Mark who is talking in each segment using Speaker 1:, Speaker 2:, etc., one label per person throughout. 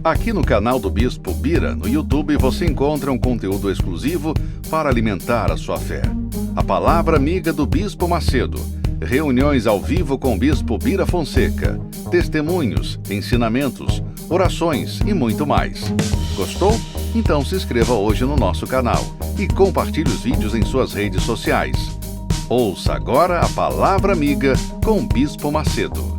Speaker 1: Aqui no canal do Bispo Bira, no YouTube, você encontra um conteúdo exclusivo para alimentar a sua fé. A Palavra Amiga do Bispo Macedo. Reuniões ao vivo com o Bispo Bira Fonseca. Testemunhos, ensinamentos, orações e muito mais. Gostou? Então se inscreva hoje no nosso canal e compartilhe os vídeos em suas redes sociais. Ouça agora a Palavra Amiga com o Bispo Macedo.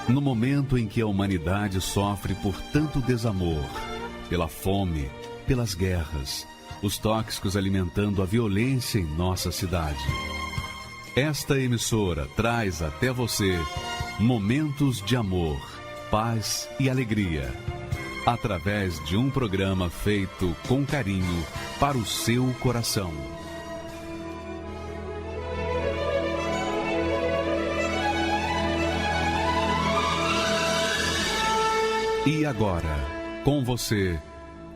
Speaker 1: No momento em que a humanidade sofre por tanto desamor, pela fome, pelas guerras, os tóxicos alimentando a violência em nossa cidade. Esta emissora traz até você momentos de amor, paz e alegria, através de um programa feito com carinho para o seu coração. E agora, com você,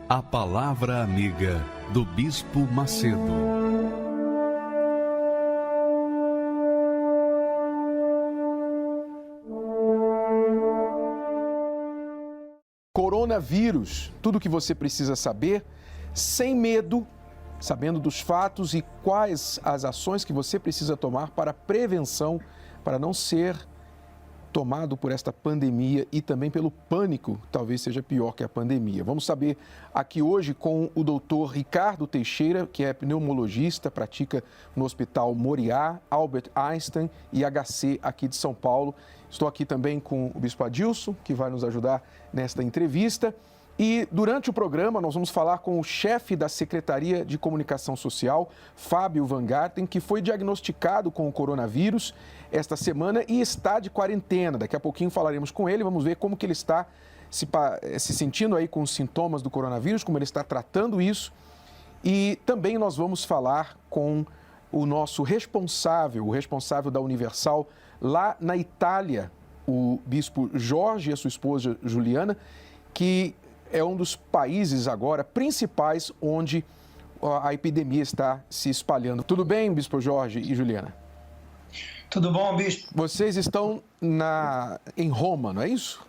Speaker 1: a Palavra Amiga do Bispo Macedo.
Speaker 2: Coronavírus, tudo o que você precisa saber, sem medo, sabendo dos fatos e quais as ações que você precisa tomar para prevenção, para não ser tomado por esta pandemia e também pelo pânico, talvez seja pior que a pandemia. Vamos saber aqui hoje com o doutor Ricardo Teixeira, que é pneumologista, pratica no Hospital Moriá, Albert Einstein e HC aqui de São Paulo. Estou aqui também com o Bispo Adilson, que vai nos ajudar nesta entrevista. E durante o programa nós vamos falar com o chefe da Secretaria de Comunicação Social, Fábio Van Garten, que foi diagnosticado com o coronavírus esta semana e está de quarentena. Daqui a pouquinho falaremos com ele, vamos ver como que ele está se sentindo aí com os sintomas do coronavírus, como ele está tratando isso. E também nós vamos falar com o nosso responsável, o responsável da Universal lá na Itália, o Bispo Jorge e a sua esposa Juliana, que é um dos países agora principais onde a epidemia está se espalhando. Tudo bem, Bispo Jorge e Juliana?
Speaker 3: Tudo bom, Bispo?
Speaker 2: Vocês estão em Roma, não é isso?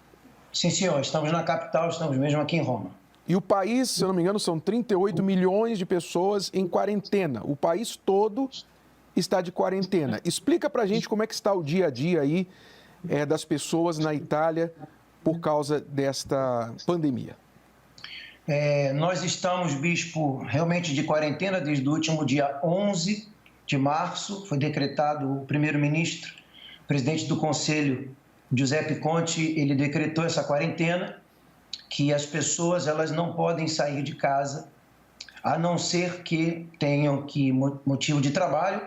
Speaker 3: Sim, senhor. Estamos na capital, estamos mesmo aqui em Roma.
Speaker 2: E o país, se eu não me engano, são 38 milhões de pessoas em quarentena. O país todo está de quarentena. Explica pra gente como é que está o dia a dia aí das pessoas na Itália por causa desta pandemia.
Speaker 3: Nós estamos, Bispo, realmente de quarentena desde o último dia 11 de março. Foi decretado o primeiro-ministro, presidente do Conselho, Giuseppe Conte, ele decretou essa quarentena, que as pessoas elas não podem sair de casa, a não ser que tenham motivo de trabalho,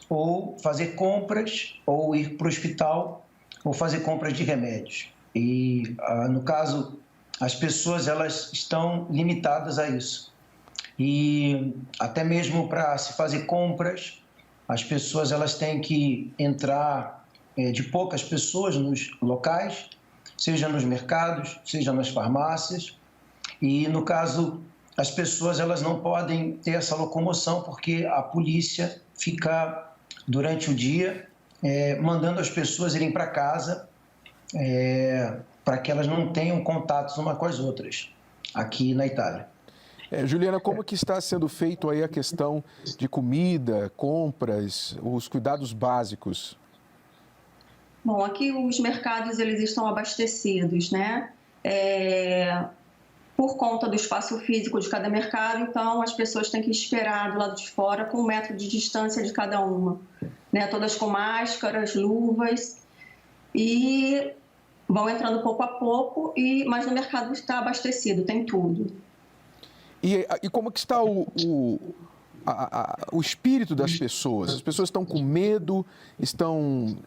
Speaker 3: ou fazer compras, ou ir para o hospital, ou fazer compras de remédios. E, no caso, as pessoas elas estão limitadas a isso. E até mesmo para se fazer compras, as pessoas elas têm que entrar de poucas pessoas nos locais, seja nos mercados, seja nas farmácias. E, no caso, as pessoas elas não podem ter essa locomoção porque a polícia fica, durante o dia, mandando as pessoas irem para casa para que elas não tenham contatos uma com as outras, aqui na Itália.
Speaker 2: Juliana, como que está sendo feito aí a questão de comida, compras, os cuidados básicos?
Speaker 4: Bom, aqui os mercados eles estão abastecidos, né? Por conta do espaço físico de cada mercado, então as pessoas têm que esperar do lado de fora com 1 metro de distância de cada uma, né? Todas com máscaras, luvas e vão entrando pouco a pouco, mas no mercado está abastecido, tem tudo.
Speaker 2: E como que está o espírito das pessoas? As pessoas estão com medo, estão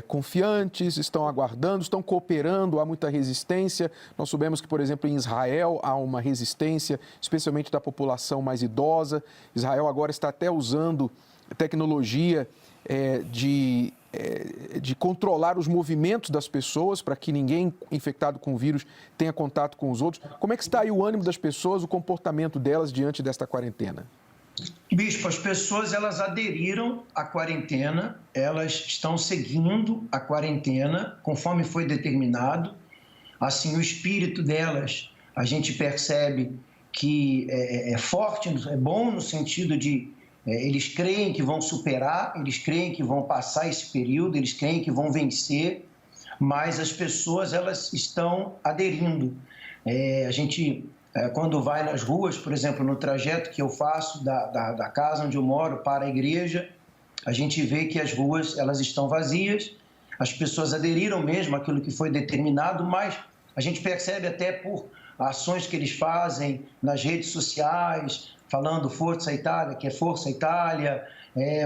Speaker 2: confiantes, estão aguardando, estão cooperando, há muita resistência. Nós soubemos que, por exemplo, em Israel há uma resistência, especialmente da população mais idosa. Israel agora está até usando tecnologia de controlar os movimentos das pessoas para que ninguém infectado com o vírus tenha contato com os outros. Como é que está aí o ânimo das pessoas, o comportamento delas diante desta quarentena?
Speaker 3: Bispo, as pessoas elas aderiram à quarentena, elas estão seguindo a quarentena conforme foi determinado. Assim, o espírito delas, a gente percebe que é forte, é bom no sentido de eles creem que vão superar, eles creem que vão passar esse período, eles creem que vão vencer, mas as pessoas elas estão aderindo. A gente, quando vai nas ruas, por exemplo, no trajeto que eu faço da casa onde eu moro para a igreja, a gente vê que as ruas elas estão vazias, as pessoas aderiram mesmo àquilo que foi determinado, mas a gente percebe até por ações que eles fazem nas redes sociais, falando Força Itália, que é Força Itália,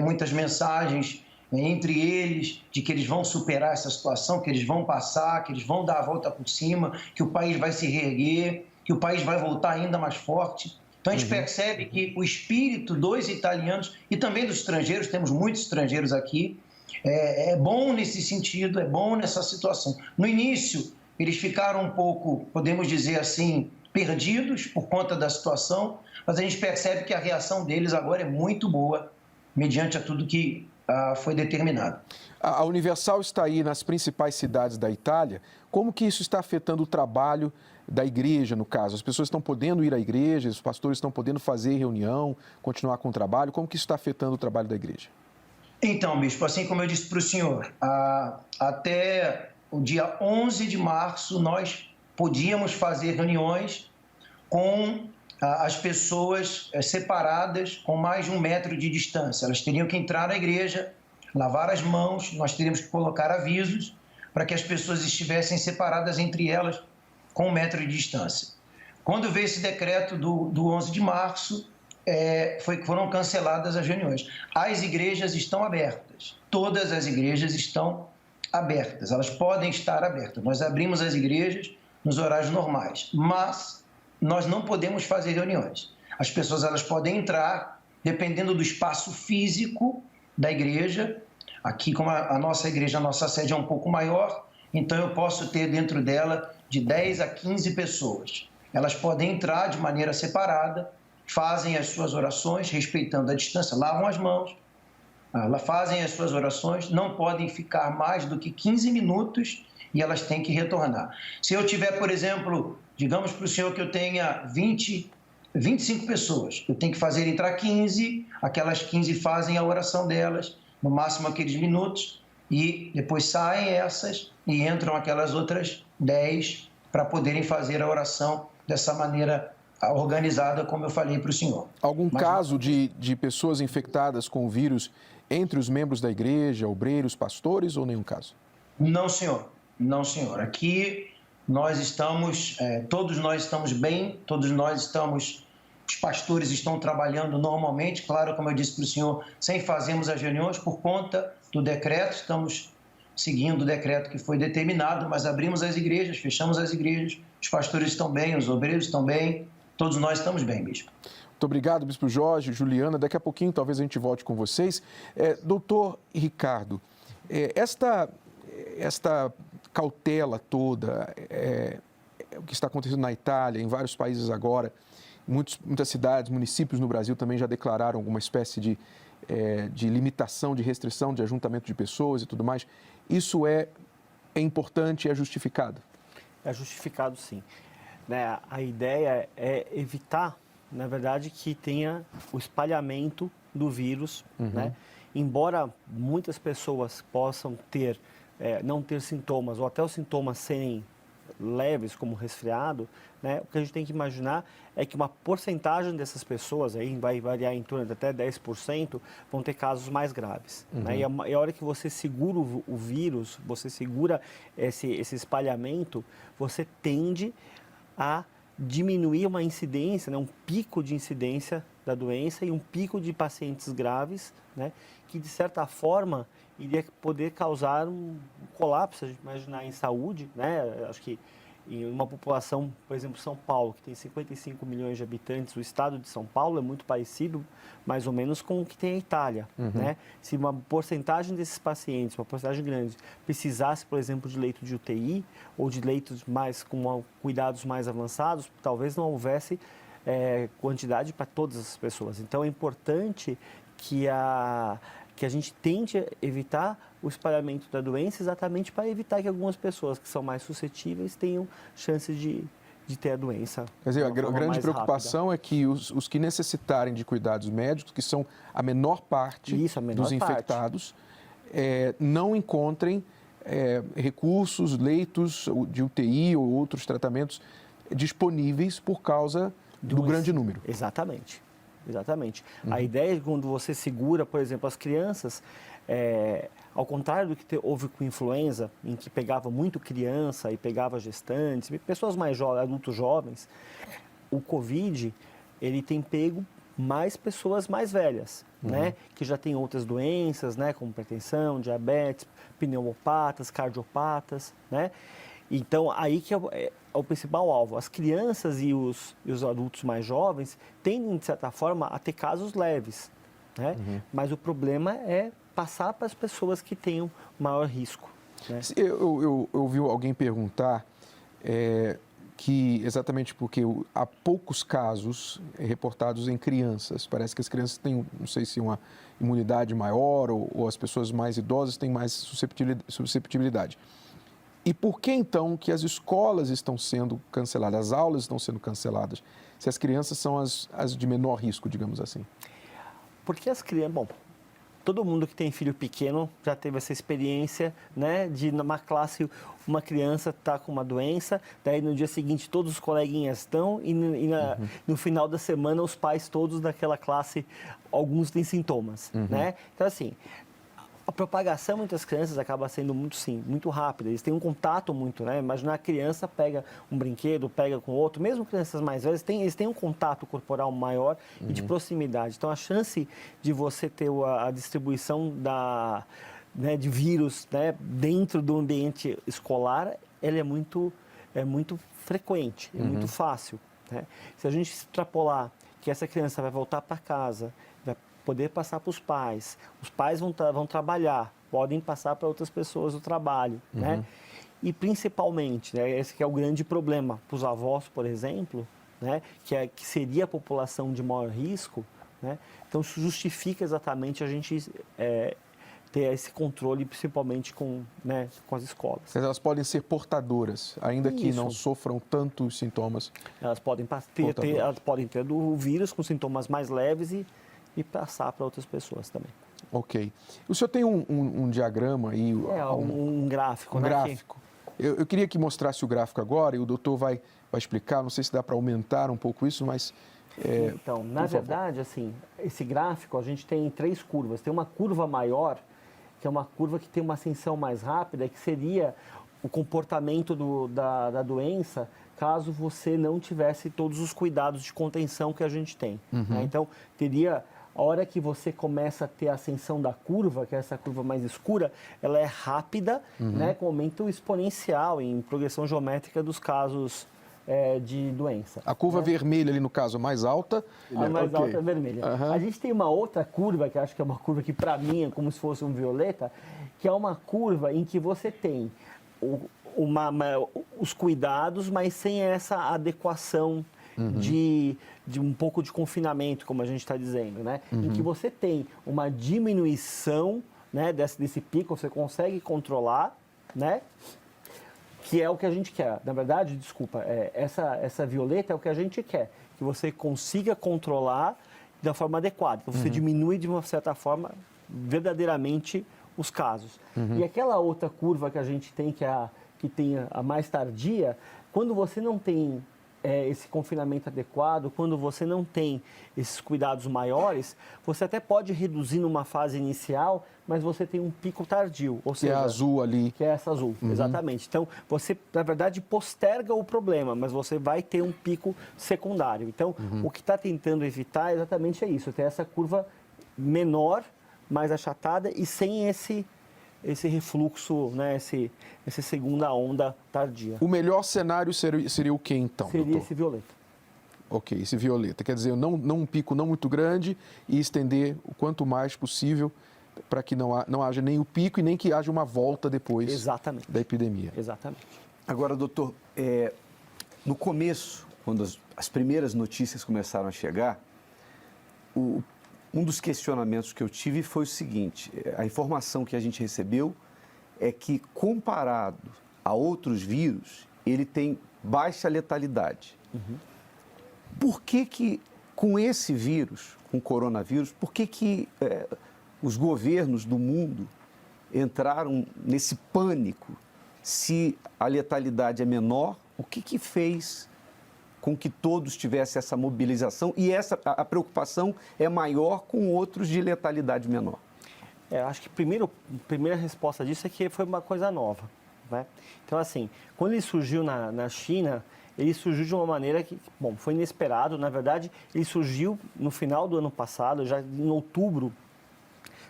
Speaker 3: muitas mensagens entre eles de que eles vão superar essa situação, que eles vão passar, que eles vão dar a volta por cima, que o país vai se reerguer, que o país vai voltar ainda mais forte. Então a gente percebe que o espírito dos italianos e também dos estrangeiros, temos muitos estrangeiros aqui, é bom nesse sentido, é bom nessa situação. No início, eles ficaram um pouco, podemos dizer assim, perdidos por conta da situação, mas a gente percebe que a reação deles agora é muito boa, mediante a tudo que foi determinado.
Speaker 2: A Universal está aí nas principais cidades da Itália. Como que isso está afetando o trabalho da igreja, no caso? As pessoas estão podendo ir à igreja, os pastores estão podendo fazer reunião, continuar com o trabalho. Como que isso está afetando o trabalho da igreja?
Speaker 3: Então, bispo, assim como eu disse para o senhor, até o dia 11 de março nós podíamos fazer reuniões com as pessoas separadas com mais de 1 metro de distância. Elas teriam que entrar na igreja, lavar as mãos, nós teríamos que colocar avisos para que as pessoas estivessem separadas entre elas com 1 metro de distância. Quando veio esse decreto do 11 de março, foram canceladas as reuniões. As igrejas estão abertas, todas as igrejas estão abertas, elas podem estar abertas. Nós abrimos as igrejas nos horários normais, mas nós não podemos fazer reuniões. As pessoas elas podem entrar, dependendo do espaço físico da igreja. Aqui, como a nossa igreja, a nossa sede é um pouco maior, então eu posso ter dentro dela de 10 a 15 pessoas. Elas podem entrar de maneira separada, fazem as suas orações, respeitando a distância, lavam as mãos, fazem as suas orações, não podem ficar mais do que 15 minutos e elas têm que retornar. Se eu tiver, por exemplo, digamos para o senhor que eu tenha 25 pessoas, eu tenho que fazer entrar 15, aquelas 15 fazem a oração delas, no máximo aqueles minutos, e depois saem essas e entram aquelas outras 10 para poderem fazer a oração dessa maneira organizada, como eu falei para o senhor.
Speaker 2: Algum caso de pessoas infectadas com o vírus entre os membros da igreja, obreiros, pastores, ou nenhum caso?
Speaker 3: Não, senhor. Não, senhor. Aqui nós estamos, todos nós estamos bem, todos nós estamos, os pastores estão trabalhando normalmente, claro, como eu disse para o senhor, sem fazermos as reuniões por conta do decreto, estamos seguindo o decreto que foi determinado, mas abrimos as igrejas, fechamos as igrejas, os pastores estão bem, os obreiros estão bem, todos nós estamos bem, bispo.
Speaker 2: Muito obrigado, Bispo Jorge, Juliana. Daqui a pouquinho talvez a gente volte com vocês. Doutor Ricardo, esta cautela toda, o que está acontecendo na Itália, em vários países agora, muitas cidades, municípios no Brasil também já declararam alguma espécie de limitação, de restrição, de ajuntamento de pessoas e tudo mais. Isso é importante e é justificado?
Speaker 5: É justificado, sim. Né? A ideia é evitar, na verdade, que tenha o espalhamento do vírus, né? Embora muitas pessoas possam não ter sintomas ou até os sintomas serem leves, como resfriado, né? O que a gente tem que imaginar é que uma porcentagem dessas pessoas, aí vai variar em torno de até 10%, vão ter casos mais graves. Né? E a hora que você segura o vírus, você segura esse espalhamento, você tende a diminuir uma incidência, né, um pico de incidência da doença e um pico de pacientes graves, né, que de certa forma iria poder causar um colapso, a gente imaginar, em saúde, né? Acho que em uma população, por exemplo, São Paulo, que tem 55 milhões de habitantes, o estado de São Paulo é muito parecido, mais ou menos, com o que tem a Itália, né? Se uma porcentagem desses pacientes, uma porcentagem grande, precisasse, por exemplo, de leito de UTI ou de leitos com cuidados mais avançados, talvez não houvesse quantidade para todas as pessoas. Então, é importante que a gente tente evitar o espalhamento da doença exatamente para evitar que algumas pessoas que são mais suscetíveis tenham chances de ter a doença.
Speaker 2: Quer dizer, a
Speaker 5: de uma forma
Speaker 2: grande
Speaker 5: mais
Speaker 2: preocupação é que os que necessitarem de cuidados médicos, que são a menor parte dos infectados, não encontrem recursos, leitos de UTI ou outros tratamentos disponíveis por causa do grande número.
Speaker 5: Exatamente. A ideia é que quando você segura, por exemplo, as crianças, ao contrário do que houve com influenza, em que pegava muito criança e pegava gestantes, pessoas mais jovens, adultos jovens, o Covid, ele tem pego mais pessoas mais velhas, né? Que já têm outras doenças, né? Como hipertensão, diabetes, pneumopatas, cardiopatas, né? Então, aí que é o principal alvo. As crianças e os adultos mais jovens tendem, de certa forma, a ter casos leves, né? Mas o problema é passar para as pessoas que tenham maior risco, né?
Speaker 2: Eu ouvi alguém perguntar que exatamente porque há poucos casos reportados em crianças. Parece que as crianças têm, não sei se uma imunidade maior ou as pessoas mais idosas têm mais susceptibilidade. E por que, então, que as escolas estão sendo canceladas, as aulas estão sendo canceladas, se as crianças são as de menor risco, digamos assim?
Speaker 5: Porque as crianças... Bom, todo mundo que tem filho pequeno já teve essa experiência, né? De numa classe, uma criança está com uma doença, daí no dia seguinte todos os coleguinhas estão e no final da semana os pais todos daquela classe, alguns têm sintomas, né? Então, assim... A propagação entre as crianças acaba sendo muito rápida. Eles têm um contato muito, né? Imagina a criança pega um brinquedo, pega com outro. Mesmo crianças mais velhas, eles têm um contato corporal maior e de proximidade. Então, a chance de você ter a distribuição de vírus, né, dentro do ambiente escolar, ela é muito frequente, é muito fácil, né? Se a gente extrapolar que essa criança vai voltar para casa, poder passar para os pais vão trabalhar, podem passar para outras pessoas do trabalho, né? E principalmente, né, esse que é o grande problema para os avós, por exemplo, né, que seria a população de maior risco, né? Então isso justifica exatamente a gente ter esse controle, principalmente com as escolas.
Speaker 2: Elas podem ser portadoras, ainda que não sofram tantos sintomas.
Speaker 5: Elas podem ter do vírus com sintomas mais leves e passar para outras pessoas também.
Speaker 2: Ok. O senhor tem um diagrama aí?
Speaker 5: Um gráfico,
Speaker 2: né?
Speaker 5: Um
Speaker 2: gráfico. Eu queria que mostrasse o gráfico agora e o doutor vai explicar, não sei se dá para aumentar um pouco isso, mas...
Speaker 5: Então, na verdade, assim, esse gráfico, a gente tem 3 curvas. Tem uma curva maior, que é uma curva que tem uma ascensão mais rápida, que seria o comportamento da doença caso você não tivesse todos os cuidados de contenção que a gente tem, né? Então, teria... A hora que você começa a ter a ascensão da curva, que é essa curva mais escura, ela é rápida, né, com aumento exponencial em progressão geométrica dos casos de doença.
Speaker 2: A curva vermelha ali, no caso, mais alta.
Speaker 5: A mais alta é vermelha. A gente tem uma outra curva, que acho que é uma curva que para mim é como se fosse um violeta, que é uma curva em que você tem os cuidados, mas sem essa adequação de um pouco de confinamento, como a gente está dizendo, né? Em que você tem uma diminuição, né, desse pico, você consegue controlar, né? Que é o que a gente quer. Na verdade, desculpa, essa violeta é o que a gente quer, que você consiga controlar da forma adequada. Então, você diminui, de uma certa forma, verdadeiramente os casos. E aquela outra curva que a gente tem, que tem a mais tardia, quando você não tem esse confinamento adequado, quando você não tem esses cuidados maiores, você até pode reduzir numa fase inicial, mas você tem um pico tardio. Ou seja,
Speaker 2: que é azul ali.
Speaker 5: Que é essa azul, exatamente. Então, você, na verdade, posterga o problema, mas você vai ter um pico secundário. Então, o que está tentando evitar exatamente é isso, ter essa curva menor, mais achatada e sem esse refluxo, né, essa segunda onda tardia.
Speaker 2: O melhor cenário seria o que, então,
Speaker 5: Seria
Speaker 2: doutor?
Speaker 5: esse violeta.
Speaker 2: Ok, esse violeta. Quer dizer, não um pico não muito grande e estender o quanto mais possível para que não haja nem o pico e nem que haja uma volta depois da epidemia.
Speaker 5: Exatamente.
Speaker 6: Agora, doutor, no começo, quando as primeiras notícias começaram a chegar, um dos questionamentos que eu tive foi o seguinte: a informação que a gente recebeu é que, comparado a outros vírus, ele tem baixa letalidade. Por que com esse vírus, com o coronavírus, por que os governos do mundo entraram nesse pânico? Se a letalidade é menor, o que fez com que todos tivessem essa mobilização e a preocupação é maior com outros de letalidade menor?
Speaker 5: Acho que a primeira resposta disso é que foi uma coisa nova, né? Então, assim, quando ele surgiu na China, ele surgiu de uma maneira que, bom, foi inesperado. Na verdade, ele surgiu no final do ano passado, já em outubro,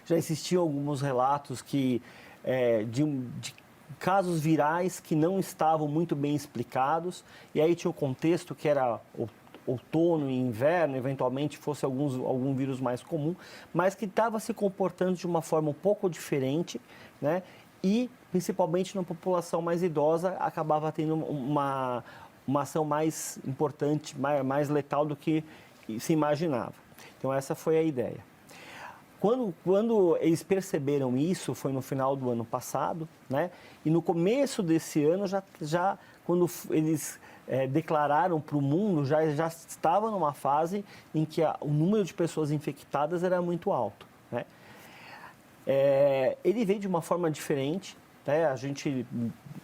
Speaker 5: já existiam alguns relatos de casos virais que não estavam muito bem explicados, e aí tinha o contexto que era outono e inverno, eventualmente fosse algum vírus mais comum, mas que estava se comportando de uma forma um pouco diferente, né? E, principalmente na população mais idosa, acabava tendo uma ação mais importante, mais letal do que se imaginava. Então, essa foi a ideia. Quando eles perceberam isso, foi no final do ano passado, né? E no começo desse ano, já quando eles declararam para o mundo, já estava numa fase em que o número de pessoas infectadas era muito alto, né? Ele veio de uma forma diferente, né?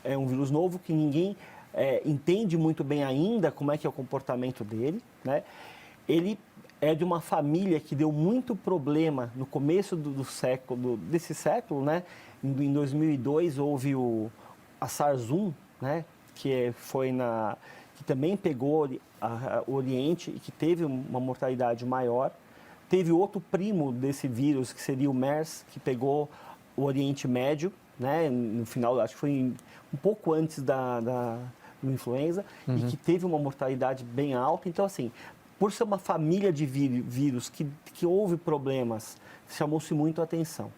Speaker 5: É um vírus novo que ninguém entende muito bem ainda como é que é o comportamento dele, né? Ele é de uma família que deu muito problema no começo desse século, né? Em 2002 houve a SARS-1, né? Que também pegou o Oriente e que teve uma mortalidade maior. Teve outro primo desse vírus, que seria o MERS, que pegou o Oriente Médio, né? No final, acho que foi um pouco antes do influenza, e que teve uma mortalidade bem alta. Então, assim, por ser uma família de vírus que houve problemas, chamou-se muito a atenção.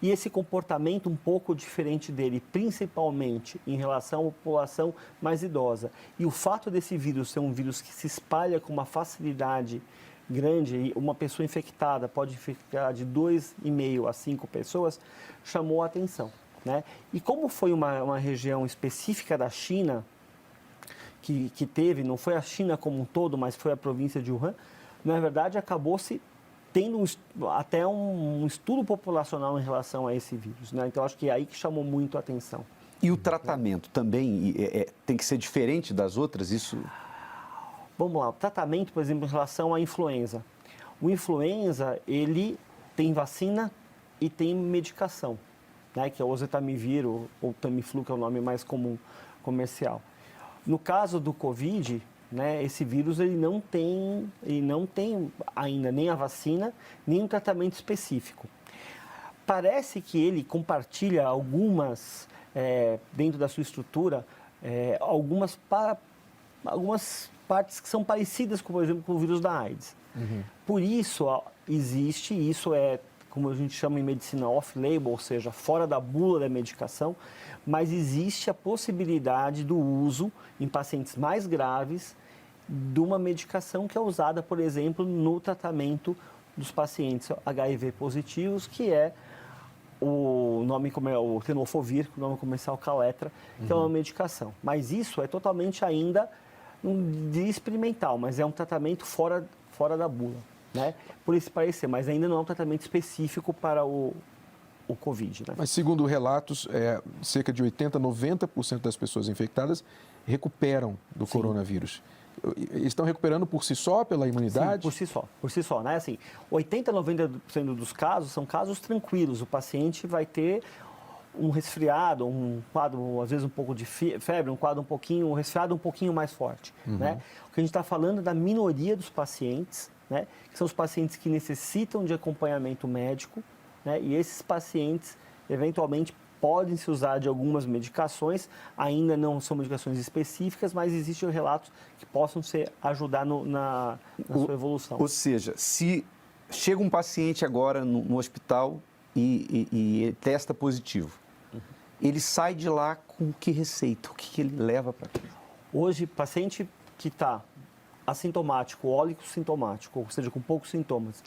Speaker 5: E esse comportamento um pouco diferente dele, principalmente em relação à população mais idosa. E o fato desse vírus ser um vírus que se espalha com uma facilidade grande, e uma pessoa infectada pode infectar de 2,5 a 5 pessoas, chamou a atenção, né? E como foi uma região específica da China, que teve, não foi a China como um todo, mas foi a província de Wuhan, na verdade acabou-se tendo até um estudo populacional em relação a esse vírus, né? Então acho que é aí que chamou muito a atenção.
Speaker 6: E o tratamento também tem que ser diferente das outras? Isso?
Speaker 5: Vamos lá, o tratamento, por exemplo, em relação à influenza. O influenza, ele tem vacina e tem medicação, né? Que é o oseltamivir ou Tamiflu, que é o nome mais comum comercial. No caso do Covid, né, esse vírus ele não tem ainda nem a vacina, nem um tratamento específico. Parece que ele compartilha algumas, dentro da sua estrutura, algumas partes que são parecidas, por exemplo, com o vírus da AIDS. Por isso, isso é, como a gente chama em medicina, off-label, ou seja, fora da bula da medicação, mas existe a possibilidade do uso em pacientes mais graves de uma medicação que é usada, por exemplo, no tratamento dos pacientes HIV positivos, que é o tenofovir, o nome comercial Kaletra, que é uma medicação. Mas isso é totalmente ainda de experimental, mas é um tratamento fora da bula, né? Por isso parecer, mas ainda não é um tratamento específico para o Covid, né?
Speaker 2: Mas segundo relatos, cerca de 80%, 90% das pessoas infectadas recuperam do coronavírus. Estão recuperando por si só, pela imunidade?
Speaker 5: Sim, por si só, né? Assim, 80%, 90% dos casos são casos tranquilos. O paciente vai ter um resfriado, um quadro, às vezes um pouco de febre, um resfriado um pouquinho mais forte, né? O que a gente está falando é da minoria dos pacientes, né? Que são os pacientes que necessitam de acompanhamento médico, né? E esses pacientes, eventualmente, podem se usar de algumas medicações, ainda não são medicações específicas, mas existem relatos que possam ajudar na sua evolução.
Speaker 6: Ou seja, se chega um paciente agora no hospital e testa positivo, ele sai de lá com que receita? O que ele leva para casa?
Speaker 5: Hoje, paciente que está assintomático, oligossintomático, ou seja, com poucos sintomas,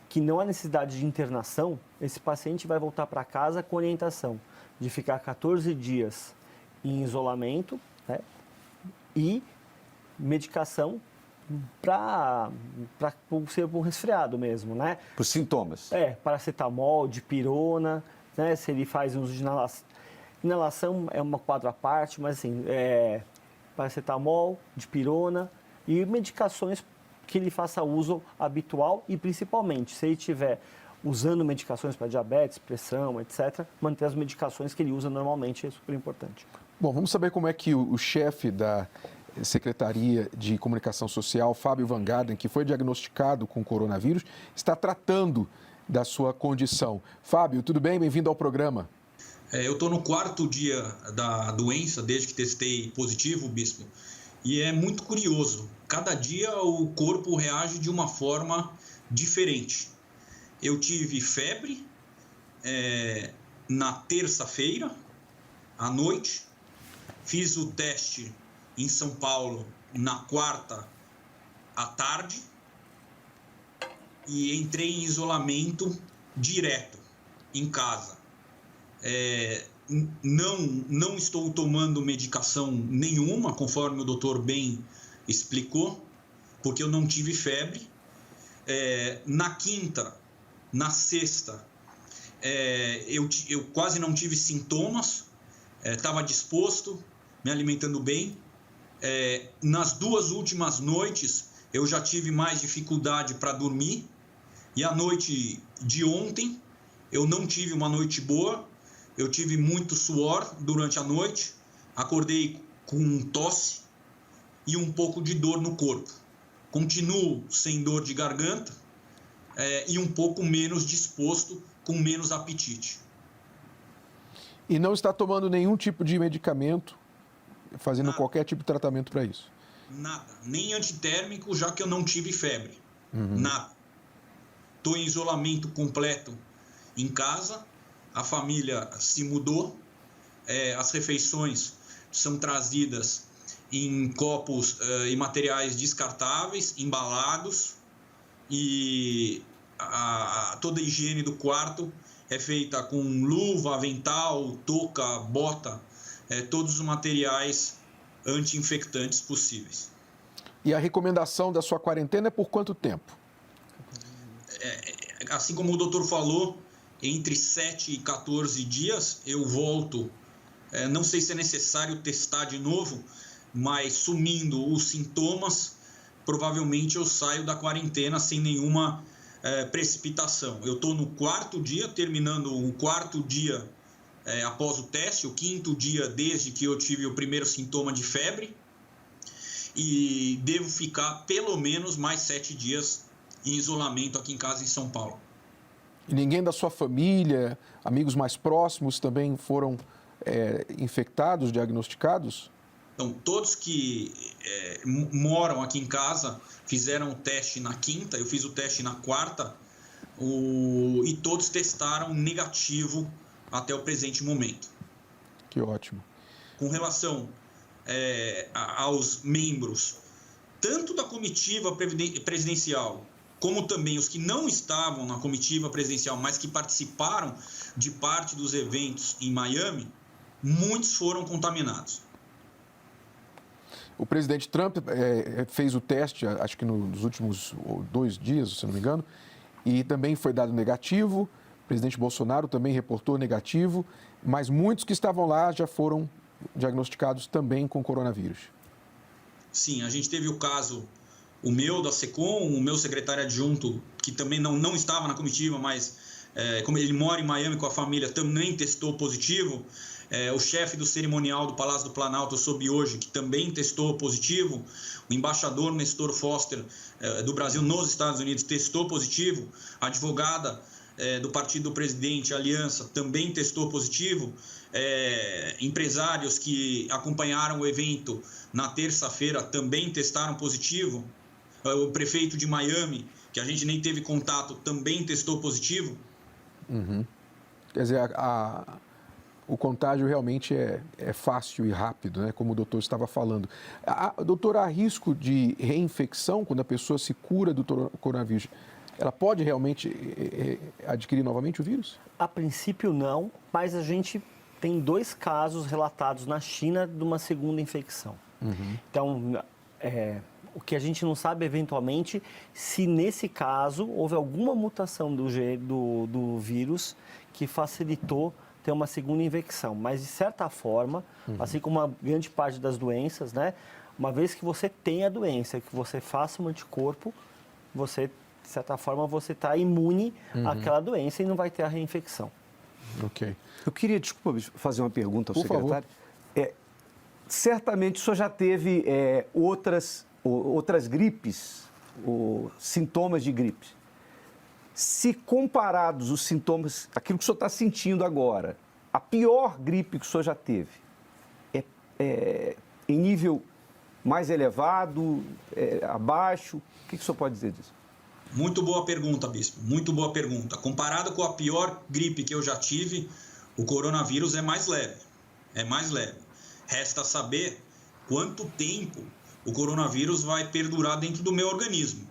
Speaker 5: que não há necessidade de internação, esse paciente vai voltar para casa com orientação de ficar 14 dias em isolamento, né, e medicação para ser um resfriado mesmo, né?
Speaker 6: Por sintomas.
Speaker 5: Paracetamol, dipirona, né? Se ele faz uso de inalação. Inalação é uma quadra à parte, mas assim, paracetamol, dipirona e medicações que ele faça uso habitual e principalmente, se ele estiver usando medicações para diabetes, pressão, etc., manter as medicações que ele usa normalmente é super importante.
Speaker 2: Bom, vamos saber como é que o chefe da Secretaria de Comunicação Social, Fábio Van Garden, que foi diagnosticado com coronavírus, está tratando da sua condição. Fábio, tudo bem? Bem-vindo ao programa.
Speaker 7: Eu estou no 4º dia da doença, desde que testei positivo, Bispo, e é muito curioso. Cada dia o corpo reage de uma forma diferente. Eu tive febre na terça-feira, à noite, fiz o teste em São Paulo na quarta à tarde e entrei em isolamento direto em casa. Não estou tomando medicação nenhuma, conforme o doutor bem explicou, porque eu não tive febre. Na quinta, na sexta, eu quase não tive sintomas, estava disposto, me alimentando bem. Nas 2 últimas noites, eu já tive mais dificuldade para dormir, e a noite de ontem, eu não tive uma noite boa. Eu tive muito suor durante a noite, acordei com tosse e um pouco de dor no corpo. Continuo sem dor de garganta e um pouco menos disposto, com menos apetite.
Speaker 2: E não está tomando nenhum tipo de medicamento, fazendo qualquer tipo de tratamento para isso?
Speaker 7: Nada, nem antitérmico, já que eu não tive febre. Nada. Estou em isolamento completo em casa. A família se mudou, as refeições são trazidas em copos e materiais descartáveis, embalados, e toda a higiene do quarto é feita com luva, avental, touca, bota, todos os materiais anti-infectantes possíveis.
Speaker 2: E a recomendação da sua quarentena é por quanto tempo?
Speaker 7: Assim como o doutor falou, entre 7 e 14 dias eu volto. Não sei se é necessário testar de novo, mas sumindo os sintomas, provavelmente eu saio da quarentena sem nenhuma precipitação. Eu estou no 4º dia, terminando o 4º dia após o teste, o 5º dia desde que eu tive o primeiro sintoma de febre, e devo ficar pelo menos mais 7 dias em isolamento aqui em casa em São Paulo.
Speaker 2: E ninguém da sua família, amigos mais próximos também foram infectados, diagnosticados?
Speaker 7: Então, todos que moram aqui em casa fizeram o teste na quinta, eu fiz o teste na quarta, e todos testaram negativo até o presente momento.
Speaker 2: Que ótimo.
Speaker 7: Com relação aos membros, tanto da comitiva presidencial, como também os que não estavam na comitiva presidencial, mas que participaram de parte dos eventos em Miami, muitos foram contaminados.
Speaker 2: O presidente Trump fez o teste, acho que nos últimos 2 dias, se não me engano, e também foi dado negativo. O presidente Bolsonaro também reportou negativo, mas muitos que estavam lá já foram diagnosticados também com coronavírus.
Speaker 7: Sim, a gente teve o caso, o meu da SECOM, o meu secretário adjunto, que também não estava na comitiva, mas como ele mora em Miami com a família, também testou positivo. O chefe do cerimonial do Palácio do Planalto, eu soube hoje, que também testou positivo. O embaixador Nestor Foster, do Brasil nos Estados Unidos, testou positivo. A advogada do partido do presidente, Aliança, também testou positivo. Empresários que acompanharam o evento na terça-feira também testaram positivo. O prefeito de Miami, que a gente nem teve contato, também testou positivo.
Speaker 2: Quer dizer, o contágio realmente é fácil e rápido, né? Como o doutor estava falando. Doutor, há risco de reinfecção quando a pessoa se cura do coronavírus? Ela pode realmente adquirir novamente o vírus?
Speaker 5: A princípio não, mas a gente tem 2 casos relatados na China de uma segunda infecção. Então, o que a gente não sabe eventualmente se nesse caso houve alguma mutação do vírus que facilitou ter uma segunda infecção. Mas de certa forma, assim como uma grande parte das doenças, né, uma vez que você tem a doença, que você faça um anticorpo, você, de certa forma, você está imune àquela doença e não vai ter a reinfecção.
Speaker 2: Ok.
Speaker 6: Eu queria, desculpa, fazer uma pergunta ao
Speaker 2: Por
Speaker 6: secretário. Certamente o senhor já teve outras gripes, ou sintomas de gripe. Se comparados os sintomas, aquilo que o senhor está sentindo agora, a pior gripe que o senhor já teve, em nível mais elevado, abaixo, o que o senhor pode dizer disso?
Speaker 7: Muito boa pergunta, Bispo. Muito boa pergunta. Comparado com a pior gripe que eu já tive, o coronavírus é mais leve. É mais leve. Resta saber quanto tempo o coronavírus vai perdurar dentro do meu organismo.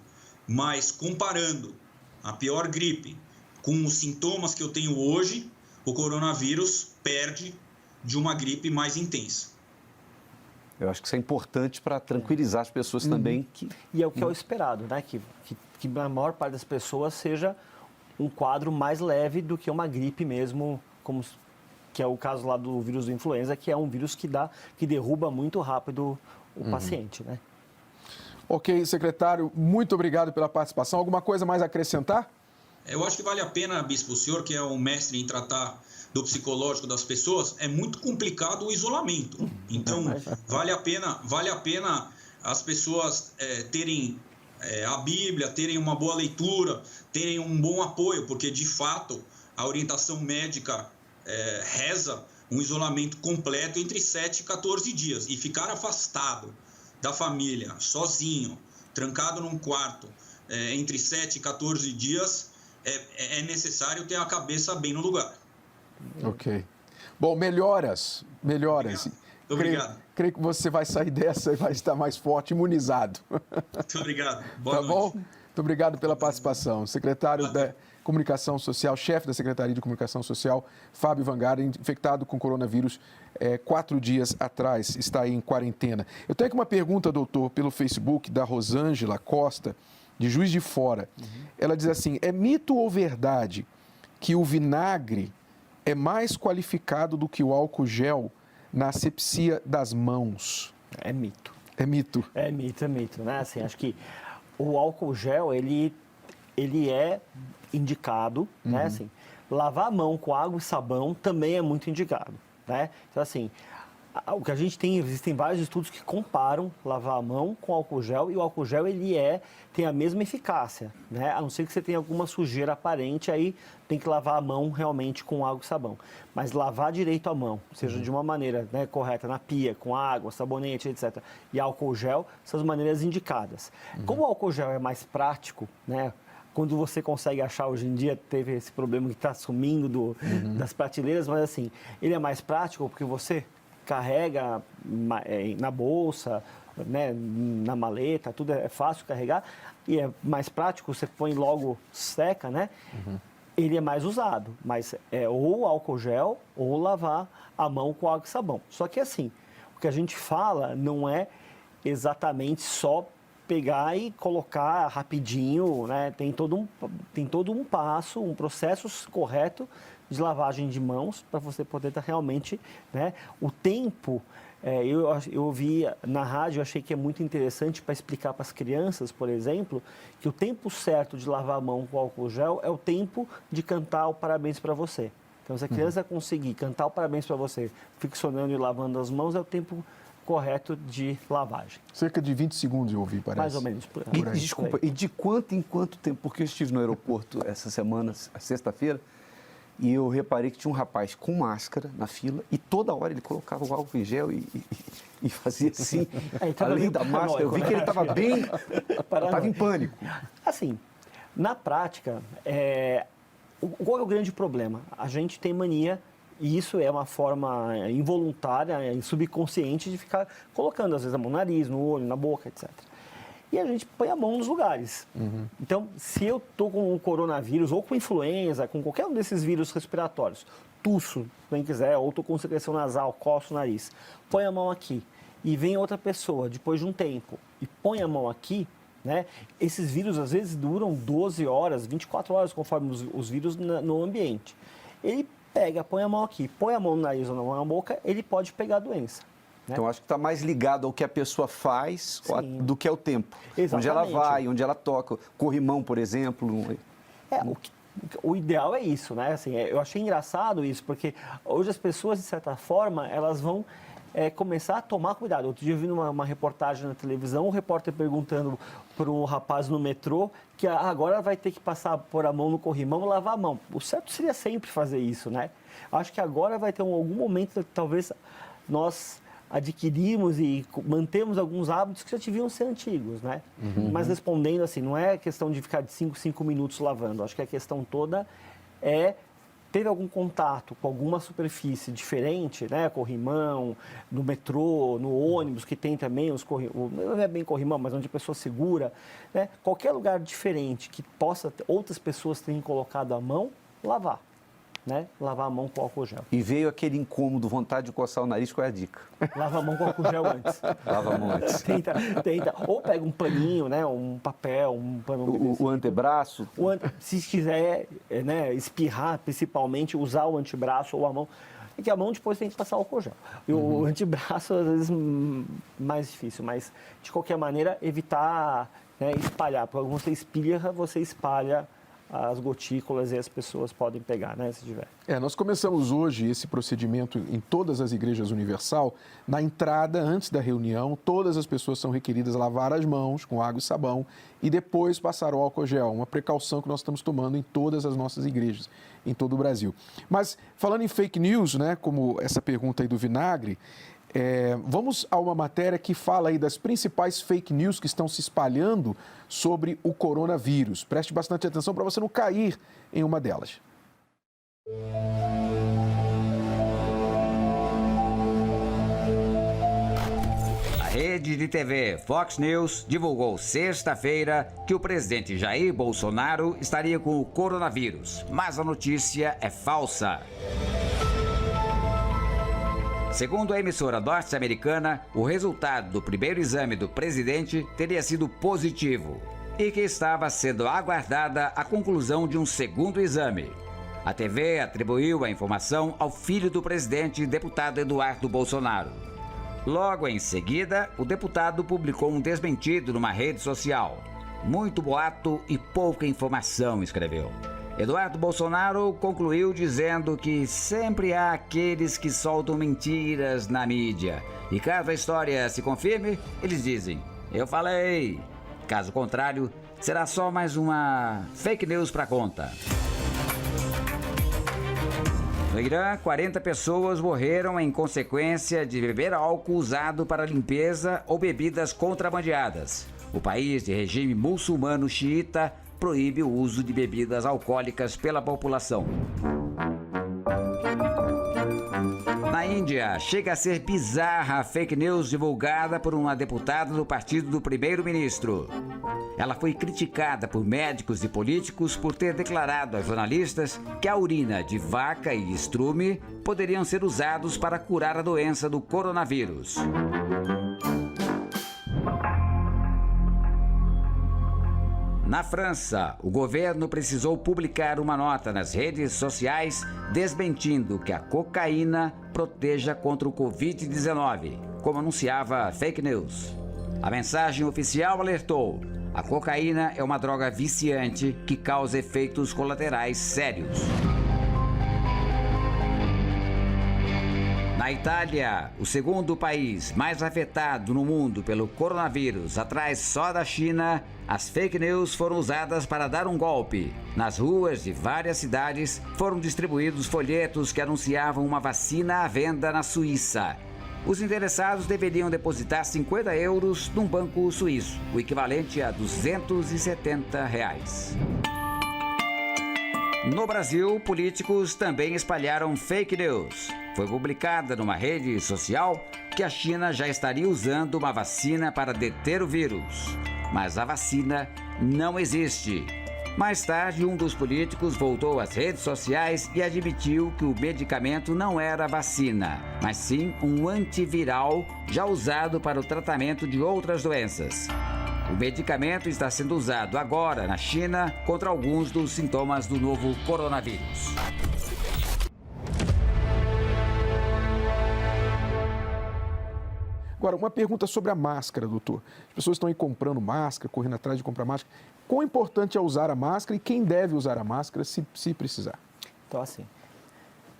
Speaker 7: Mas comparando a pior gripe com os sintomas que eu tenho hoje, o coronavírus perde de uma gripe mais intensa.
Speaker 6: Eu acho que isso é importante para tranquilizar as pessoas também.
Speaker 5: E é o que é o esperado, né? Que a maior parte das pessoas seja um quadro mais leve do que uma gripe mesmo, que é o caso lá do vírus do influenza, que é um vírus que derruba muito rápido o paciente, né?
Speaker 2: Ok, secretário, muito obrigado pela participação. Alguma coisa mais a acrescentar?
Speaker 7: Eu acho que vale a pena, Bispo, o senhor que é um mestre em tratar do psicológico das pessoas, é muito complicado o isolamento. Então, vale a pena as pessoas terem a Bíblia, terem uma boa leitura, terem um bom apoio, porque, de fato, a orientação médica reza um isolamento completo entre 7 e 14 dias. E ficar afastado da família, sozinho, trancado num quarto, entre 7 e 14 dias, é necessário ter a cabeça bem no lugar.
Speaker 2: Ok. Bom, melhoras.
Speaker 7: Obrigado.
Speaker 2: Creio que você vai sair dessa e vai estar mais forte, imunizado.
Speaker 7: Muito obrigado. Boa noite.
Speaker 2: Bom? Muito obrigado pela participação. Secretário da Comunicação Social, chefe da Secretaria de Comunicação Social, Fábio Van Garden, infectado com coronavírus 4 dias atrás, está aí em quarentena. Eu tenho aqui uma pergunta, doutor, pelo Facebook, da Rosângela Costa, de Juiz de Fora. Ela diz assim: é mito ou verdade que o vinagre é mais qualificado do que o álcool gel na asepsia das mãos?
Speaker 5: É mito.
Speaker 2: É mito?
Speaker 5: É mito, né? Assim, acho que o álcool gel, ele é indicado, né? Assim, lavar a mão com água e sabão também é muito indicado, né? Então, assim, o que a gente tem, existem vários estudos que comparam lavar a mão com álcool gel, e o álcool gel, tem a mesma eficácia, né? A não ser que você tenha alguma sujeira aparente, aí tem que lavar a mão realmente com água e sabão. Mas lavar direito a mão, seja de uma maneira, né, correta, na pia, com água, sabonete, etc., e álcool gel, são as maneiras indicadas. Como o álcool gel é mais prático, né? Quando você consegue achar, hoje em dia, teve esse problema que está sumindo das prateleiras, mas assim, ele é mais prático porque você carrega na bolsa, né, na maleta, tudo é fácil carregar, e é mais prático, você põe logo, seca, né? Ele é mais usado, mas é ou álcool gel ou lavar a mão com água e sabão. Só que assim, o que a gente fala não é exatamente só pegar e colocar rapidinho, né? Tem todo um passo, um processo correto de lavagem de mãos para você poder estar realmente, né? O tempo, eu ouvi na rádio, eu achei que é muito interessante para explicar para as crianças, por exemplo, que o tempo certo de lavar a mão com álcool gel é o tempo de cantar o parabéns para você. Então, se a criança conseguir cantar o parabéns para você, ficcionando e lavando as mãos, é o tempo correto de lavagem.
Speaker 2: Cerca de 20 segundos eu ouvi, parece.
Speaker 5: Mais ou menos. Por aí.
Speaker 6: Desculpa, e de quanto em quanto tempo? Porque eu estive no aeroporto essa semana, sexta-feira, e eu reparei que tinha um rapaz com máscara na fila e toda hora ele colocava o álcool em gel e fazia assim, além da máscara. Eu vi que ele estava bem, estava em pânico.
Speaker 5: Assim, na prática, qual é o grande problema? A gente tem mania E isso é uma forma involuntária e subconsciente de ficar colocando, às vezes, a mão no nariz, no olho, na boca, etc. E a gente põe a mão nos lugares. Então, se eu estou com o coronavírus ou com influenza, com qualquer um desses vírus respiratórios, tuço, quem quiser, ou estou com secreção nasal, coço o nariz, põe a mão aqui. E vem outra pessoa, depois de um tempo, e põe a mão aqui, né? Esses vírus, às vezes, duram 12 horas, 24 horas, conforme os vírus no ambiente. Ele pega, põe a mão aqui, põe a mão no nariz ou na mão na boca, ele pode pegar a doença. Né?
Speaker 6: Então, acho que está mais ligado ao que a pessoa faz do que ao tempo.
Speaker 5: Exatamente.
Speaker 6: Onde ela vai, onde ela toca. Corrimão, por exemplo.
Speaker 5: O ideal é isso, né? Assim, eu achei engraçado isso, porque hoje as pessoas, de certa forma, elas vão começar a tomar cuidado. Outro dia eu vi uma reportagem na televisão, um repórter perguntando para o rapaz no metrô que agora vai ter que pôr a mão no corrimão e lavar a mão. O certo seria sempre fazer isso, né? Acho que agora vai ter algum momento que talvez nós adquirimos e mantemos alguns hábitos que já deviam ser antigos, né? Mas respondendo assim, não é questão de ficar de 5 minutos lavando. Acho que a questão toda teve algum contato com alguma superfície diferente, né? Corrimão, no metrô, no ônibus, que tem também não é bem corrimão, mas onde a pessoa segura, né? Qualquer lugar diferente que outras pessoas tenham colocado a mão, lavar. Né? Lavar a mão com álcool gel.
Speaker 6: E veio aquele incômodo, vontade de coçar o nariz, qual é a dica?
Speaker 5: Lava a mão com álcool gel antes.
Speaker 6: Lava a mão antes.
Speaker 5: Tenta. Ou pega um paninho, né? Um papel, um pano.
Speaker 6: O antebraço.
Speaker 5: Se quiser, né? Espirrar, principalmente, usar o antebraço ou a mão. É que a mão depois tem que passar álcool gel. E o antebraço, às vezes, mais difícil. Mas, de qualquer maneira, evitar, né, espalhar. Porque quando você espalha as gotículas e as pessoas podem pegar, né, se tiver.
Speaker 2: Nós começamos hoje esse procedimento em todas as igrejas universal. Na entrada, antes da reunião, todas as pessoas são requeridas a lavar as mãos com água e sabão e depois passar o álcool gel, uma precaução que nós estamos tomando em todas as nossas igrejas, em todo o Brasil. Mas, falando em fake news, né, como essa pergunta aí do Vinagre, vamos a uma matéria que fala aí das principais fake news que estão se espalhando sobre o coronavírus. Preste bastante atenção para você não cair em uma delas.
Speaker 8: A rede de TV Fox News divulgou sexta-feira que o presidente Jair Bolsonaro estaria com o coronavírus, mas a notícia é falsa. Segundo a emissora norte-americana, o resultado do primeiro exame do presidente teria sido positivo e que estava sendo aguardada a conclusão de um segundo exame. A TV atribuiu a informação ao filho do presidente, deputado Eduardo Bolsonaro. Logo em seguida, o deputado publicou um desmentido numa rede social. Muito boato e pouca informação, escreveu. Eduardo Bolsonaro concluiu dizendo que sempre há aqueles que soltam mentiras na mídia. E caso a história se confirme, eles dizem, eu falei. Caso contrário, será só mais uma fake news para conta. No Irã, 40 pessoas morreram em consequência de beber álcool usado para limpeza ou bebidas contrabandeadas. O país, de regime muçulmano xiita, proíbe o uso de bebidas alcoólicas pela população. Na Índia, chega a ser bizarra a fake news divulgada por uma deputada do partido do primeiro-ministro. Ela foi criticada por médicos e políticos por ter declarado a jornalistas que a urina de vaca e estrume poderiam ser usados para curar a doença do coronavírus. Na França, o governo precisou publicar uma nota nas redes sociais desmentindo que a cocaína proteja contra o Covid-19, como anunciava a fake news. A mensagem oficial alertou: a cocaína é uma droga viciante que causa efeitos colaterais sérios. Na Itália, o segundo país mais afetado no mundo pelo coronavírus, atrás só da China, as fake news foram usadas para dar um golpe. Nas ruas de várias cidades foram distribuídos folhetos que anunciavam uma vacina à venda na Suíça. Os interessados deveriam depositar 50 euros num banco suíço, o equivalente a R$ 270. No Brasil, políticos também espalharam fake news. Foi publicada numa rede social que a China já estaria usando uma vacina para deter o vírus. Mas a vacina não existe. Mais tarde, um dos políticos voltou às redes sociais e admitiu que o medicamento não era vacina, mas sim um antiviral já usado para o tratamento de outras doenças. O medicamento está sendo usado agora na China contra alguns dos sintomas do novo coronavírus.
Speaker 2: Agora, uma pergunta sobre a máscara, doutor. As pessoas estão aí comprando máscara, correndo atrás de comprar máscara. Quão importante é usar a máscara e quem deve usar a máscara se precisar?
Speaker 5: Então, assim,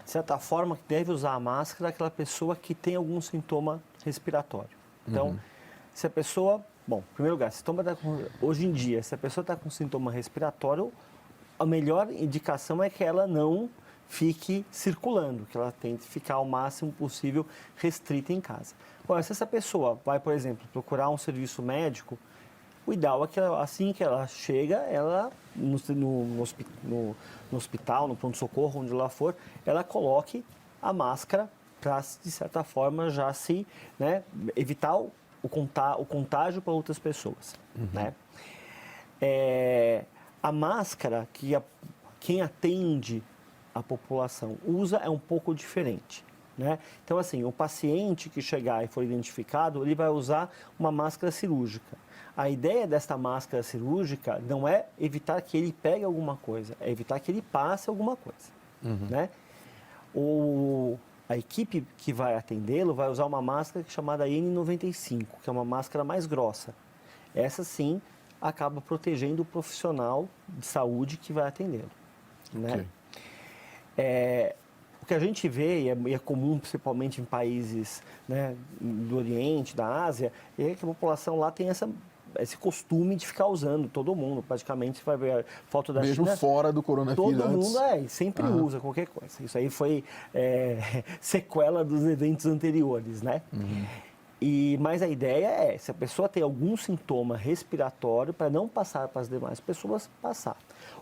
Speaker 5: de certa forma, deve usar a máscara aquela pessoa que tem algum sintoma respiratório. Então, se a pessoa... Bom, em primeiro lugar, hoje em dia, se a pessoa está com sintoma respiratório, a melhor indicação é que ela não fique circulando, que ela tente ficar ao máximo possível restrita em casa. Agora, se essa pessoa vai, por exemplo, procurar um serviço médico, o ideal é que assim que ela chega, ela no hospital, no pronto-socorro, onde ela for, ela coloque a máscara para, de certa forma, já se evitar o contágio para outras pessoas. Né? A máscara que quem atende a população usa é um pouco diferente. Né? Então, assim, o paciente que chegar e for identificado, ele vai usar uma máscara cirúrgica. A ideia desta máscara cirúrgica não é evitar que ele pegue alguma coisa, é evitar que ele passe alguma coisa. Né? A equipe que vai atendê-lo vai usar uma máscara chamada N95, que é uma máscara mais grossa. Essa, sim, acaba protegendo o profissional de saúde que vai atendê-lo. Né? O que a gente vê, e é comum principalmente em países, né, do Oriente, da Ásia, é que a população lá tem esse costume de ficar usando, todo mundo, praticamente, vai ver a foto da
Speaker 2: China. Mesmo fora do coronavírus.
Speaker 5: Todo mundo sempre usa qualquer coisa. Isso aí foi sequela dos eventos anteriores, né? Mas a ideia é, se a pessoa tem algum sintoma respiratório, para não passar para as demais pessoas, passar.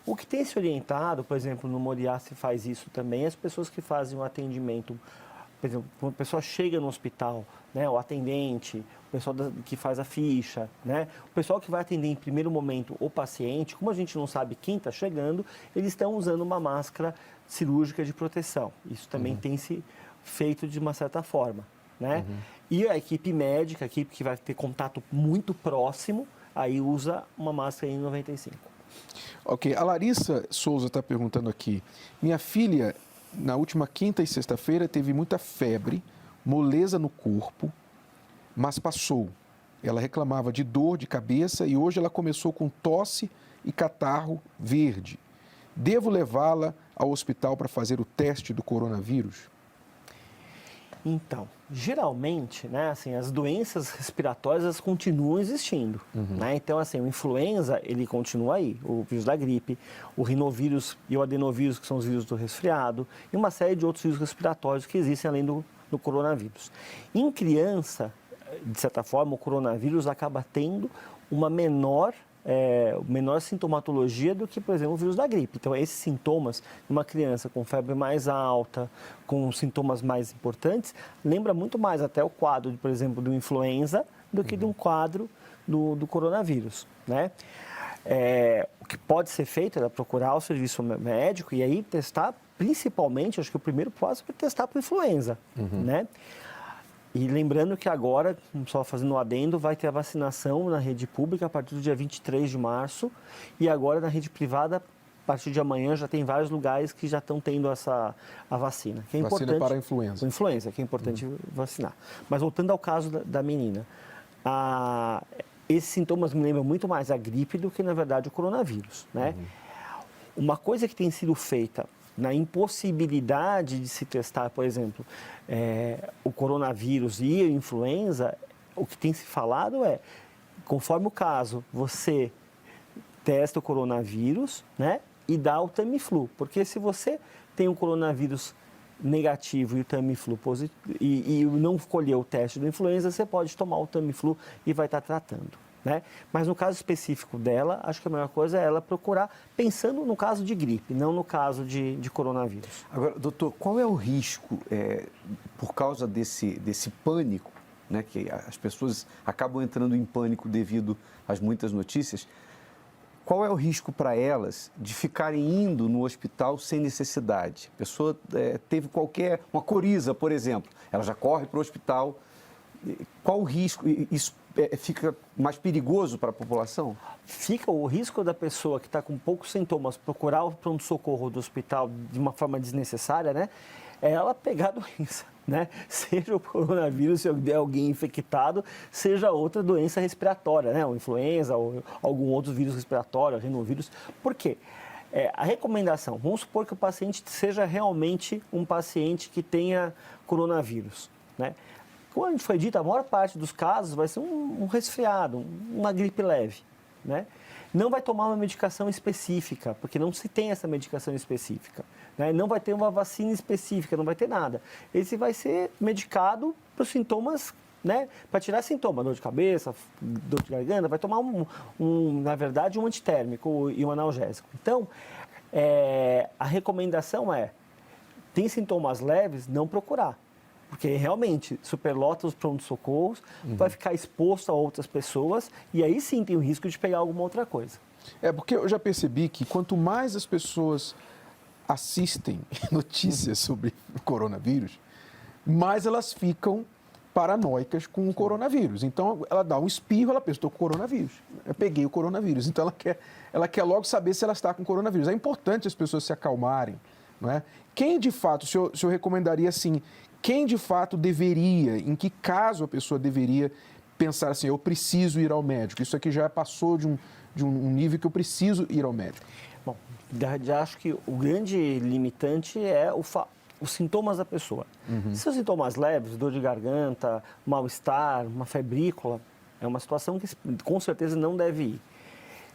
Speaker 5: O que tem se orientado, por exemplo, no Moriá se faz isso também, as pessoas que fazem um atendimento, por exemplo, quando a pessoa chega no hospital, né, o atendente, o pessoal que faz a ficha, né, o pessoal que vai atender em primeiro momento o paciente, como a gente não sabe quem está chegando, eles estão usando uma máscara cirúrgica de proteção. Isso também tem se feito de uma certa forma. Né? E a equipe médica, a equipe que vai ter contato muito próximo, aí usa uma máscara N95.
Speaker 2: Ok, a Larissa Souza está perguntando aqui. Minha filha, na última quinta e sexta-feira, teve muita febre, moleza no corpo, mas passou. Ela reclamava de dor de cabeça e hoje ela começou com tosse e catarro verde. Devo levá-la ao hospital para fazer o teste do coronavírus?
Speaker 5: Então, geralmente, né, assim, as doenças respiratórias elas continuam existindo. Né? Então, assim, o influenza, ele continua aí, o vírus da gripe, o rinovírus e o adenovírus, que são os vírus do resfriado, e uma série de outros vírus respiratórios que existem além do coronavírus. Em criança, de certa forma, o coronavírus acaba tendo uma menor sintomatologia do que, por exemplo, o vírus da gripe. Então, esses sintomas de uma criança com febre mais alta, com sintomas mais importantes, lembra muito mais até o quadro, por exemplo, do influenza, do que de um quadro do coronavírus, né? O que pode ser feito é procurar o serviço médico e aí testar, principalmente, acho que o primeiro passo é testar para influenza, né? E lembrando que agora, só fazendo um adendo, vai ter a vacinação na rede pública a partir do dia 23 de março e agora na rede privada, a partir de amanhã, já tem vários lugares que já estão tendo a vacina. Que é
Speaker 2: vacina para a influenza.
Speaker 5: Para a influenza, que é importante vacinar. Mas voltando ao caso da menina, esses sintomas me lembram muito mais a gripe do que, na verdade, o coronavírus, né? Uma coisa que tem sido feita na impossibilidade de se testar, por exemplo, o coronavírus e a influenza, o que tem se falado é, conforme o caso, você testa o coronavírus, né, e dá o Tamiflu, porque se você tem o coronavírus negativo e o Tamiflu positivo, e não escolher o teste da influenza, você pode tomar o Tamiflu e vai estar tratando. né? Mas no caso específico dela, acho que a melhor coisa é ela procurar, pensando no caso de gripe, não no caso de coronavírus.
Speaker 6: Agora, doutor, qual é o risco, por causa desse pânico, né, que as pessoas acabam entrando em pânico devido às muitas notícias, qual é o risco para elas de ficarem indo no hospital sem necessidade? A pessoa teve uma coriza, por exemplo, ela já corre para o hospital. Qual o risco? Isso fica mais perigoso para a população?
Speaker 5: Fica o risco da pessoa que está com poucos sintomas procurar o pronto-socorro do hospital de uma forma desnecessária, né? É ela pegar a doença, né? Seja o coronavírus, se der alguém infectado, seja outra doença respiratória, né? Ou influenza, ou algum outro vírus respiratório, rinovírus. Por quê? A recomendação, vamos supor que o paciente seja realmente um paciente que tenha coronavírus, né? Como a gente foi dito, a maior parte dos casos vai ser um resfriado, uma gripe leve, né? Não vai tomar uma medicação específica, porque não se tem essa medicação específica, né? Não vai ter uma vacina específica, não vai ter nada. Esse vai ser medicado para os sintomas, né? Para tirar sintomas, dor de cabeça, dor de garganta, vai tomar na verdade, um antitérmico e um analgésico. Então, a recomendação tem sintomas leves, não procurar. Porque realmente superlota os pronto-socorros, vai ficar exposto a outras pessoas e aí sim tem o risco de pegar alguma outra coisa.
Speaker 2: Porque eu já percebi que quanto mais as pessoas assistem notícias sobre o coronavírus, mais elas ficam paranoicas com o coronavírus. Então, ela dá um espirro, ela pensa, estou com coronavírus. Eu peguei o coronavírus. Então, ela quer logo saber se ela está com coronavírus. É importante as pessoas se acalmarem, não é? Quem, de fato, o senhor recomendaria, assim, quem, de fato, deveria, em que caso a pessoa deveria pensar assim, eu preciso ir ao médico? Isso aqui já passou de um nível que eu preciso ir ao médico.
Speaker 5: Bom, já acho que o grande limitante é os sintomas da pessoa. Se os sintomas leves, dor de garganta, mal-estar, uma febrícula, é uma situação que com certeza não deve ir.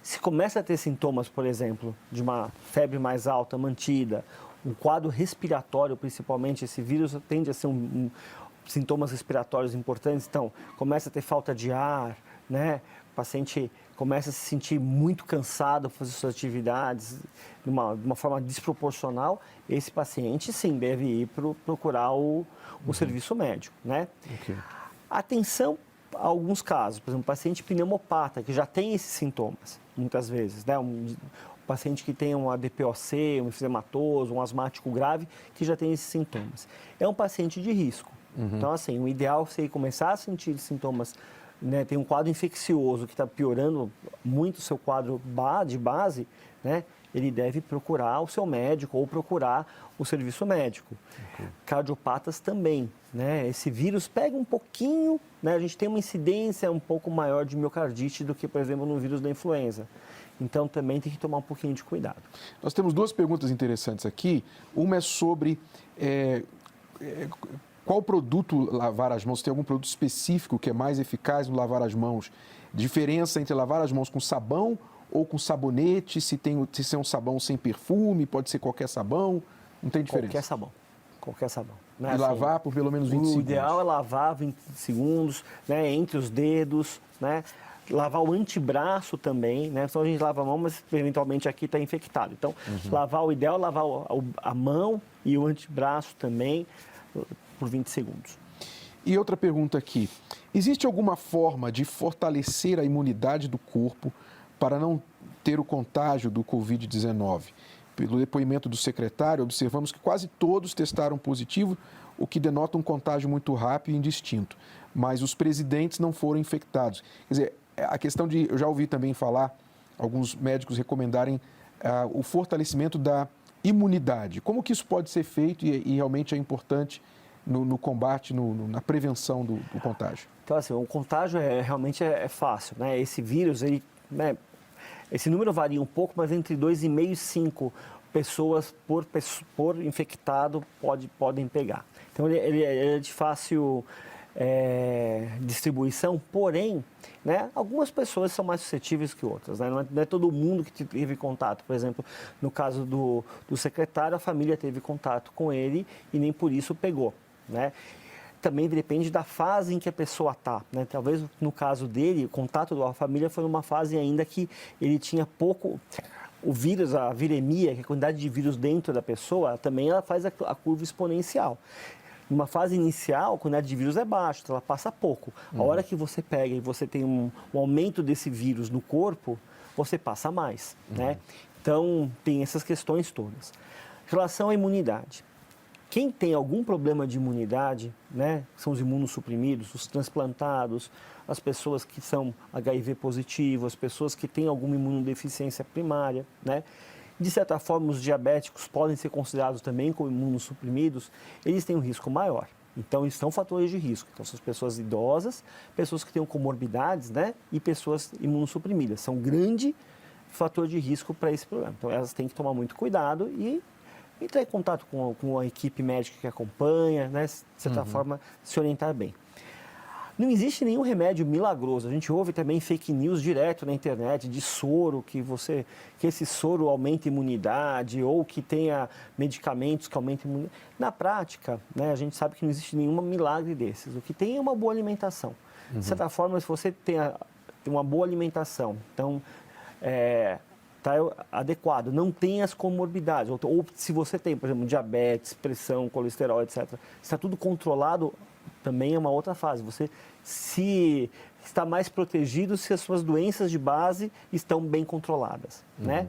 Speaker 5: Se começa a ter sintomas, por exemplo, de uma febre mais alta mantida, um quadro respiratório, principalmente, esse vírus tende a ser sintomas respiratórios importantes, então começa a ter falta de ar, né? O paciente começa a se sentir muito cansado para fazer suas atividades de uma forma desproporcional, esse paciente sim deve ir procurar o serviço médico, né?
Speaker 2: Okay.
Speaker 5: Atenção a alguns casos, por exemplo, paciente pneumopata que já tem esses sintomas, muitas vezes, né? Paciente que tem um ADPOC, um enfisematoso, um asmático grave, que já tem esses sintomas. É um paciente de risco. Então, assim, o ideal é você começar a sentir sintomas, né? Tem um quadro infeccioso que está piorando muito o seu quadro de base, né? Ele deve procurar o seu médico ou procurar o serviço médico. Cardiopatas também, né? Esse vírus pega um pouquinho, né? A gente tem uma incidência um pouco maior de miocardite do que, por exemplo, no vírus da influenza. Então, também tem que tomar um pouquinho de cuidado.
Speaker 2: Nós temos duas perguntas interessantes aqui. Uma é sobre qual produto lavar as mãos. Tem algum produto específico que é mais eficaz no lavar as mãos? Diferença entre lavar as mãos com sabão ou com sabonete? Se é um sabão sem perfume, pode ser qualquer sabão? Não tem diferença?
Speaker 5: Qualquer sabão.
Speaker 2: Né? E lavar por pelo menos 20 segundos.
Speaker 5: O ideal é lavar 20 segundos, né, entre os dedos, né? Lavar o antebraço também, né? Senão a gente lava a mão, mas eventualmente aqui está infectado. Então, o ideal é lavar a mão e o antebraço também por 20 segundos.
Speaker 2: E outra pergunta aqui. Existe alguma forma de fortalecer a imunidade do corpo para não ter o contágio do Covid-19? Pelo depoimento do secretário, observamos que quase todos testaram positivo, o que denota um contágio muito rápido e indistinto. Mas os presidentes não foram infectados. Quer dizer, a questão eu já ouvi também falar, alguns médicos recomendarem o fortalecimento da imunidade. Como que isso pode ser feito e realmente é importante no combate, na prevenção do contágio?
Speaker 5: Então, assim, o contágio realmente é fácil, né? Esse vírus, né, esse número varia um pouco, mas entre 2,5 e 5 pessoas por infectado podem pegar. Então, ele é de fácil distribuição, porém, né, algumas pessoas são mais suscetíveis que outras, né? Não é todo mundo que teve contato. Por exemplo, no caso do secretário, a família teve contato com ele e nem por isso pegou, né? também depende da fase em que a pessoa está, né? Talvez no caso dele, o contato da família foi numa fase ainda que ele tinha pouco... O vírus, a viremia, que é a quantidade de vírus dentro da pessoa, também ela faz a curva exponencial. Numa fase inicial, a quantidade de vírus é baixa, então ela passa pouco. A hora que você pega e você tem um aumento desse vírus no corpo, você passa mais, né? Então, tem essas questões todas. Em relação à imunidade. Quem tem algum problema de imunidade, né, são os imunossuprimidos, os transplantados, as pessoas que são HIV positivo, as pessoas que têm alguma imunodeficiência primária, né? De certa forma, os diabéticos podem ser considerados também como imunossuprimidos, eles têm um risco maior. Então, isso são fatores de risco. Então, são as pessoas idosas, pessoas que têm comorbidades, né, e pessoas imunossuprimidas. São um grande fator de risco para esse problema. Então, elas têm que tomar muito cuidado e entrar em contato com a equipe médica que acompanha, né, de certa forma, se orientar bem. Não existe nenhum remédio milagroso. A gente ouve também fake news direto na internet de soro, que esse soro aumenta a imunidade ou que tenha medicamentos que aumentem a imunidade. Na prática, né, a gente sabe que não existe nenhum milagre desses. O que tem é uma boa alimentação. De certa forma, se você tem uma boa alimentação, então está adequado, não tem as comorbidades. Ou se você tem, por exemplo, diabetes, pressão, colesterol, etc., está tudo controlado, também é uma outra fase. Você se está mais protegido se as suas doenças de base estão bem controladas, né?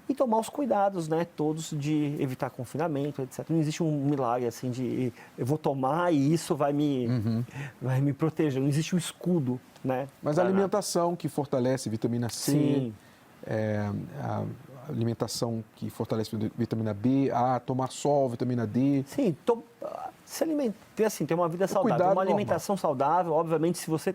Speaker 5: E tomar os cuidados, né, todos de evitar confinamento, etc. Não existe um milagre assim de eu vou tomar e isso vai me proteger. Não existe um escudo, né?
Speaker 2: Mas a alimentação que fortalece vitamina C,
Speaker 5: sim,
Speaker 2: a alimentação que fortalece vitamina B, tomar sol, vitamina D.
Speaker 5: Sim, se alimentar, assim, ter uma vida saudável, uma alimentação saudável, obviamente, se você...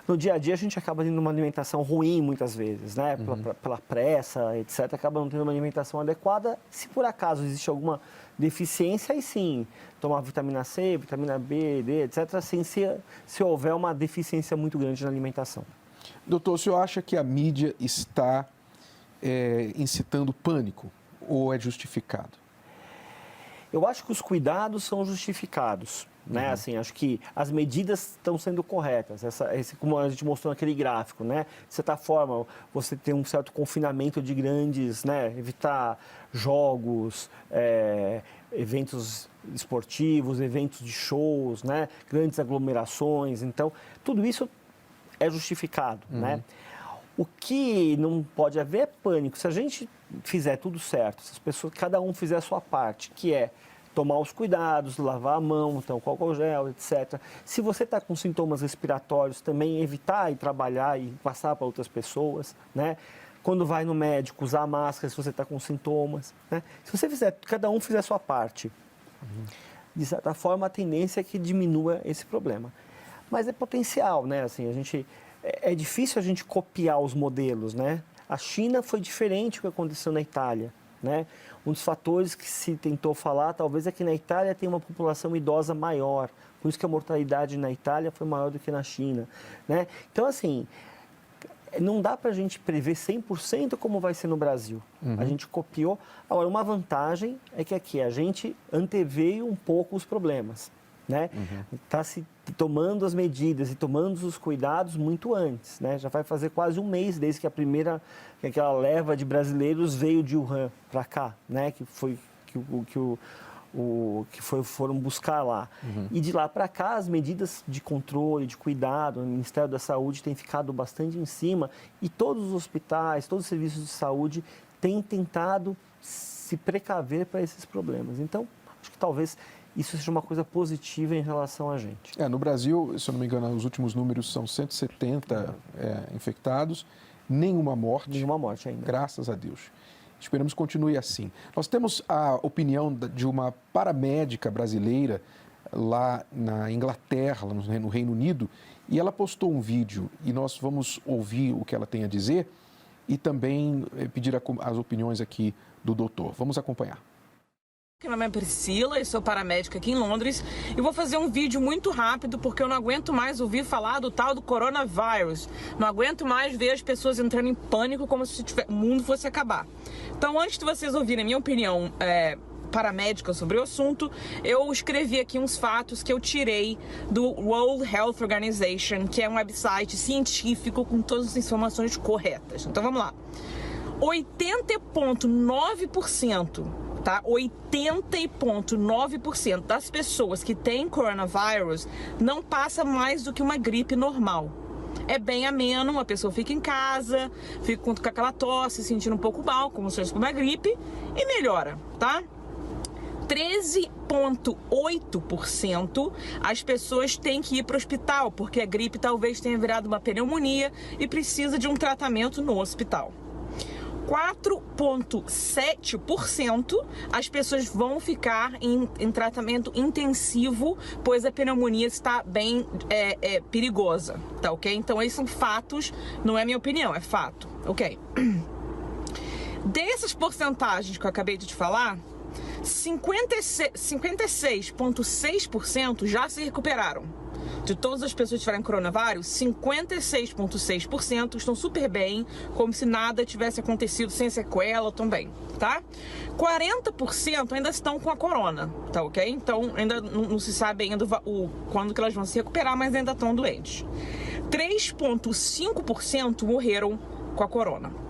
Speaker 5: No dia a dia, a gente acaba tendo uma alimentação ruim, muitas vezes, né? Pela pressa, etc., acaba não tendo uma alimentação adequada. Se por acaso existe alguma deficiência, aí sim, tomar vitamina C, vitamina B, D, etc., assim, se houver uma deficiência muito grande na alimentação.
Speaker 2: Doutor, o senhor acha que a mídia está incitando pânico ou é justificado?
Speaker 5: Eu acho que os cuidados são justificados, né? Assim, acho que as medidas estão sendo corretas. Como a gente mostrou naquele gráfico, né? De certa forma, você tem um certo confinamento de grandes, né? Evitar jogos, eventos esportivos, eventos de shows, né? Grandes aglomerações. Então, tudo isso é justificado, né? O que não pode haver é pânico. Se a gente fizer tudo certo, se as pessoas, cada um fizer a sua parte, que é tomar os cuidados, lavar a mão, então com álcool gel, etc. Se você está com sintomas respiratórios, também evitar ir trabalhar e passar para outras pessoas, né? Quando vai no médico, usar máscara se você está com sintomas, né? Se você fizer, cada um fizer a sua parte, de certa forma a tendência é que diminua esse problema. Mas é potencial, né? Assim, é difícil a gente copiar os modelos, né? A China foi diferente do que aconteceu na Itália, né? Um dos fatores que se tentou falar, talvez, é que na Itália tem uma população idosa maior, por isso que a mortalidade na Itália foi maior do que na China, né? Então, assim, não dá para a gente prever 100% como vai ser no Brasil. A gente copiou. Agora, uma vantagem é que aqui a gente anteveio um pouco os problemas, né? Está se tomando as medidas e tomando os cuidados muito antes, né? Já vai fazer quase um mês desde que aquela leva de brasileiros veio de Wuhan para cá, né? Foram buscar lá. E de lá para cá, as medidas de controle, de cuidado, o Ministério da Saúde tem ficado bastante em cima e todos os hospitais, todos os serviços de saúde têm tentado se precaver para esses problemas. Então, acho que talvez isso seja uma coisa positiva em relação a gente.
Speaker 2: No Brasil, se eu não me engano, os últimos números são 170 infectados, nenhuma morte.
Speaker 5: Nenhuma morte ainda.
Speaker 2: Graças a Deus. Esperamos que continue assim. Nós temos a opinião de uma paramédica brasileira lá na Inglaterra, lá no Reino Unido, e ela postou um vídeo e nós vamos ouvir o que ela tem a dizer e também pedir as opiniões aqui do doutor. Vamos acompanhar.
Speaker 9: Meu nome é Priscila e sou paramédica aqui em Londres e vou fazer um vídeo muito rápido porque eu não aguento mais ouvir falar do tal do coronavírus. Não aguento mais ver as pessoas entrando em pânico como se o mundo fosse acabar. Então, antes de vocês ouvirem a minha opinião paramédica sobre o assunto, eu escrevi aqui uns fatos que eu tirei do World Health Organization, que é um website científico com todas as informações corretas. Então vamos lá. 80,9%, tá? 80,9% das pessoas que têm coronavírus não passa mais do que uma gripe normal. É bem ameno, a pessoa fica em casa, fica com aquela tosse, sentindo um pouco mal, como se fosse uma gripe, e melhora, tá? 13,8% as pessoas têm que ir para o hospital, porque a gripe talvez tenha virado uma pneumonia e precisa de um tratamento no hospital. 4,7% as pessoas vão ficar em tratamento intensivo, pois a pneumonia está bem perigosa, tá ok? Então esses são fatos, não é minha opinião, é fato, ok? Dessas porcentagens que eu acabei de te falar, 56,6% já se recuperaram. De todas as pessoas que tiveram coronavírus, 56,6% estão super bem, como se nada tivesse acontecido, sem sequela também, tá? 40% ainda estão com a corona, tá ok? Então ainda não se sabe ainda quando que elas vão se recuperar, mas ainda estão doentes. 3,5% morreram com a corona.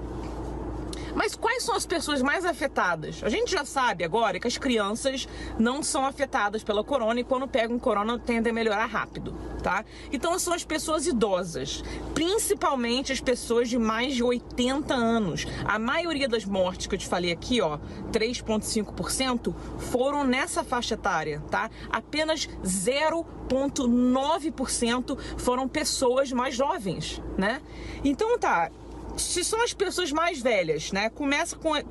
Speaker 9: Mas quais são as pessoas mais afetadas? A gente já sabe agora que as crianças não são afetadas pela corona e quando pegam corona tendem a melhorar rápido, tá? Então são as pessoas idosas, principalmente as pessoas de mais de 80 anos. A maioria das mortes que eu te falei aqui, ó, 3,5%, foram nessa faixa etária, tá? Apenas 0,9% foram pessoas mais jovens, né? Então tá, se são as pessoas mais velhas, né? Começa com a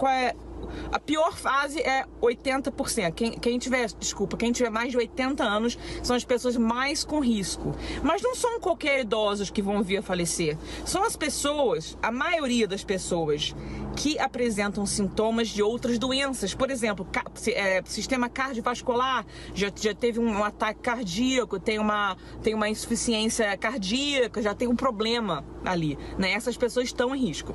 Speaker 9: pior fase é 80%. Quem tiver mais de 80 anos são as pessoas mais com risco. Mas não são qualquer idosos que vão vir a falecer. São as pessoas, a maioria das pessoas que apresentam sintomas de outras doenças. Por exemplo, sistema cardiovascular, já teve um ataque cardíaco, tem uma insuficiência cardíaca, já tem um problema ali, né? Essas pessoas estão em risco.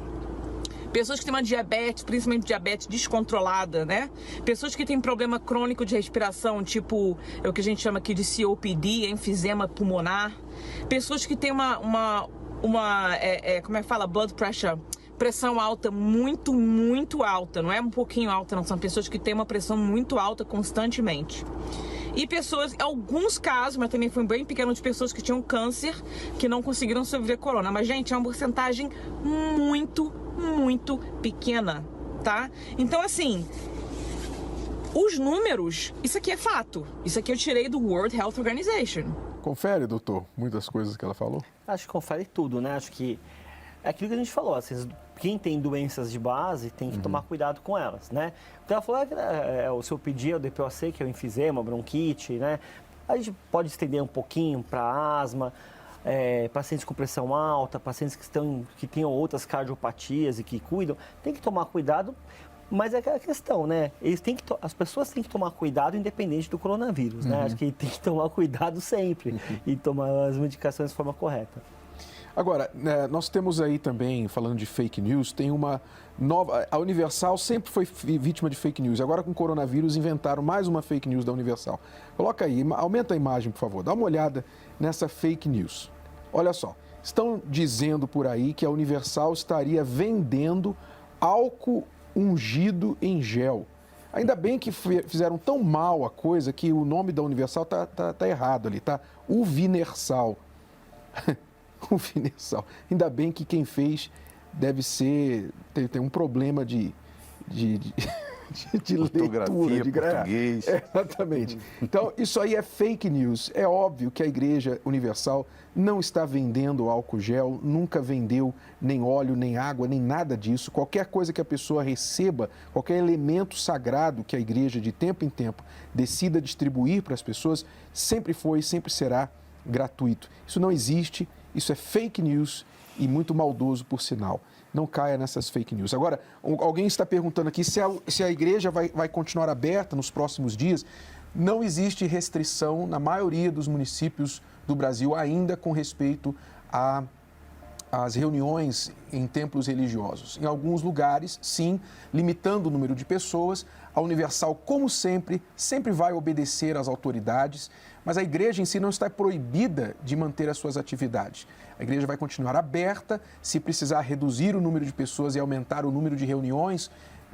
Speaker 9: Pessoas que têm uma diabetes, principalmente diabetes descontrolada, né? Pessoas que têm problema crônico de respiração, tipo o que a gente chama aqui de COPD, enfisema pulmonar. Pessoas que têm blood pressure, pressão alta, muito, muito alta. Não é um pouquinho alta, não. São pessoas que têm uma pressão muito alta constantemente. E pessoas, alguns casos, mas também foi bem pequeno, de pessoas que tinham câncer, que não conseguiram sobreviver à corona. Mas, gente, é uma porcentagem muito, muito pequena, tá? Então, assim, os números, isso aqui é fato. Isso aqui eu tirei do World Health Organization.
Speaker 2: Confere, doutor, muitas coisas que ela falou?
Speaker 5: Acho que confere tudo, né? Acho que é aquilo que a gente falou, assim, quem tem doenças de base tem que tomar cuidado com elas, né? Então ela falou, o seu pedido é o DPOC, que é o enfisema, bronquite, né? A gente pode estender um pouquinho para asma, pacientes com pressão alta, pacientes que tenham outras cardiopatias e que cuidam, tem que tomar cuidado, mas é aquela questão, né? As pessoas têm que tomar cuidado independente do coronavírus, né? Acho que tem que tomar cuidado sempre e tomar as medicações de forma correta.
Speaker 2: Agora, nós temos aí também, falando de fake news, tem uma nova... A Universal sempre foi vítima de fake news. Agora, com o coronavírus, inventaram mais uma fake news da Universal. Coloca aí, aumenta a imagem, por favor. Dá uma olhada nessa fake news. Olha só, estão dizendo por aí que a Universal estaria vendendo álcool ungido em gel. Ainda bem que fizeram tão mal a coisa que o nome da Universal tá errado ali, tá? Uvinersal. Uvinersal. Ainda bem que quem fez deve ser... Tem um problema de leitura, de
Speaker 6: português.
Speaker 2: Exatamente. Então, isso aí é fake news. É óbvio que a Igreja Universal não está vendendo álcool gel, nunca vendeu nem óleo, nem água, nem nada disso. Qualquer coisa que a pessoa receba, qualquer elemento sagrado que a Igreja, de tempo em tempo, decida distribuir para as pessoas, sempre foi e sempre será gratuito. Isso não existe, isso é fake news e muito maldoso, por sinal. Não caia nessas fake news. Agora, alguém está perguntando aqui se a igreja vai continuar aberta nos próximos dias. Não existe restrição na maioria dos municípios do Brasil ainda com respeito as reuniões em templos religiosos. Em alguns lugares, sim, limitando o número de pessoas. A Universal, como sempre vai obedecer às autoridades, mas a igreja em si não está proibida de manter as suas atividades. A igreja vai continuar aberta, se precisar reduzir o número de pessoas e aumentar o número de reuniões,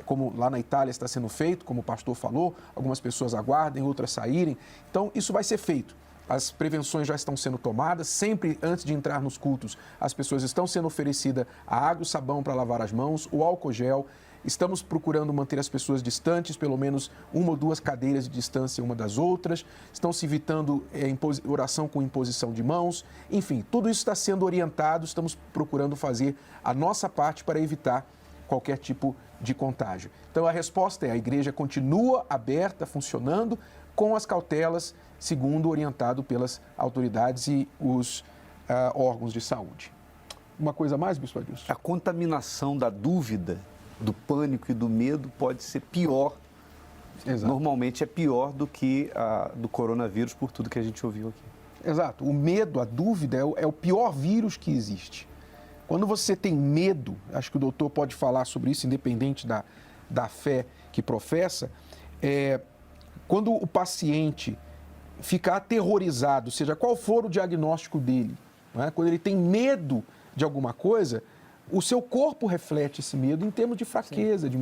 Speaker 2: como lá na Itália está sendo feito, como o pastor falou, algumas pessoas aguardem, outras saírem. Então, isso vai ser feito. As prevenções já estão sendo tomadas, sempre antes de entrar nos cultos, as pessoas estão sendo oferecida a água e sabão para lavar as mãos, o álcool gel. Estamos procurando manter as pessoas distantes, pelo menos 1 ou 2 cadeiras de distância uma das outras. Estão se evitando oração com imposição de mãos. Enfim, tudo isso está sendo orientado, estamos procurando fazer a nossa parte para evitar qualquer tipo de contágio. Então, a resposta é: a igreja continua aberta, funcionando, com as cautelas, segundo orientado pelas autoridades e os órgãos de saúde. Uma coisa a mais, Bispo Adilson?
Speaker 6: A contaminação da dúvida, do pânico e do medo pode ser pior.
Speaker 2: Exato.
Speaker 6: Normalmente é pior do que a do coronavírus, por tudo que a gente ouviu aqui.
Speaker 2: Exato. O medo, a dúvida é o pior vírus que existe. Quando você tem medo, acho que o doutor pode falar sobre isso, independente da fé que professa, quando o paciente fica aterrorizado, seja qual for o diagnóstico dele, não é? Quando ele tem medo de alguma coisa, o seu corpo reflete esse medo em termos de fraqueza, de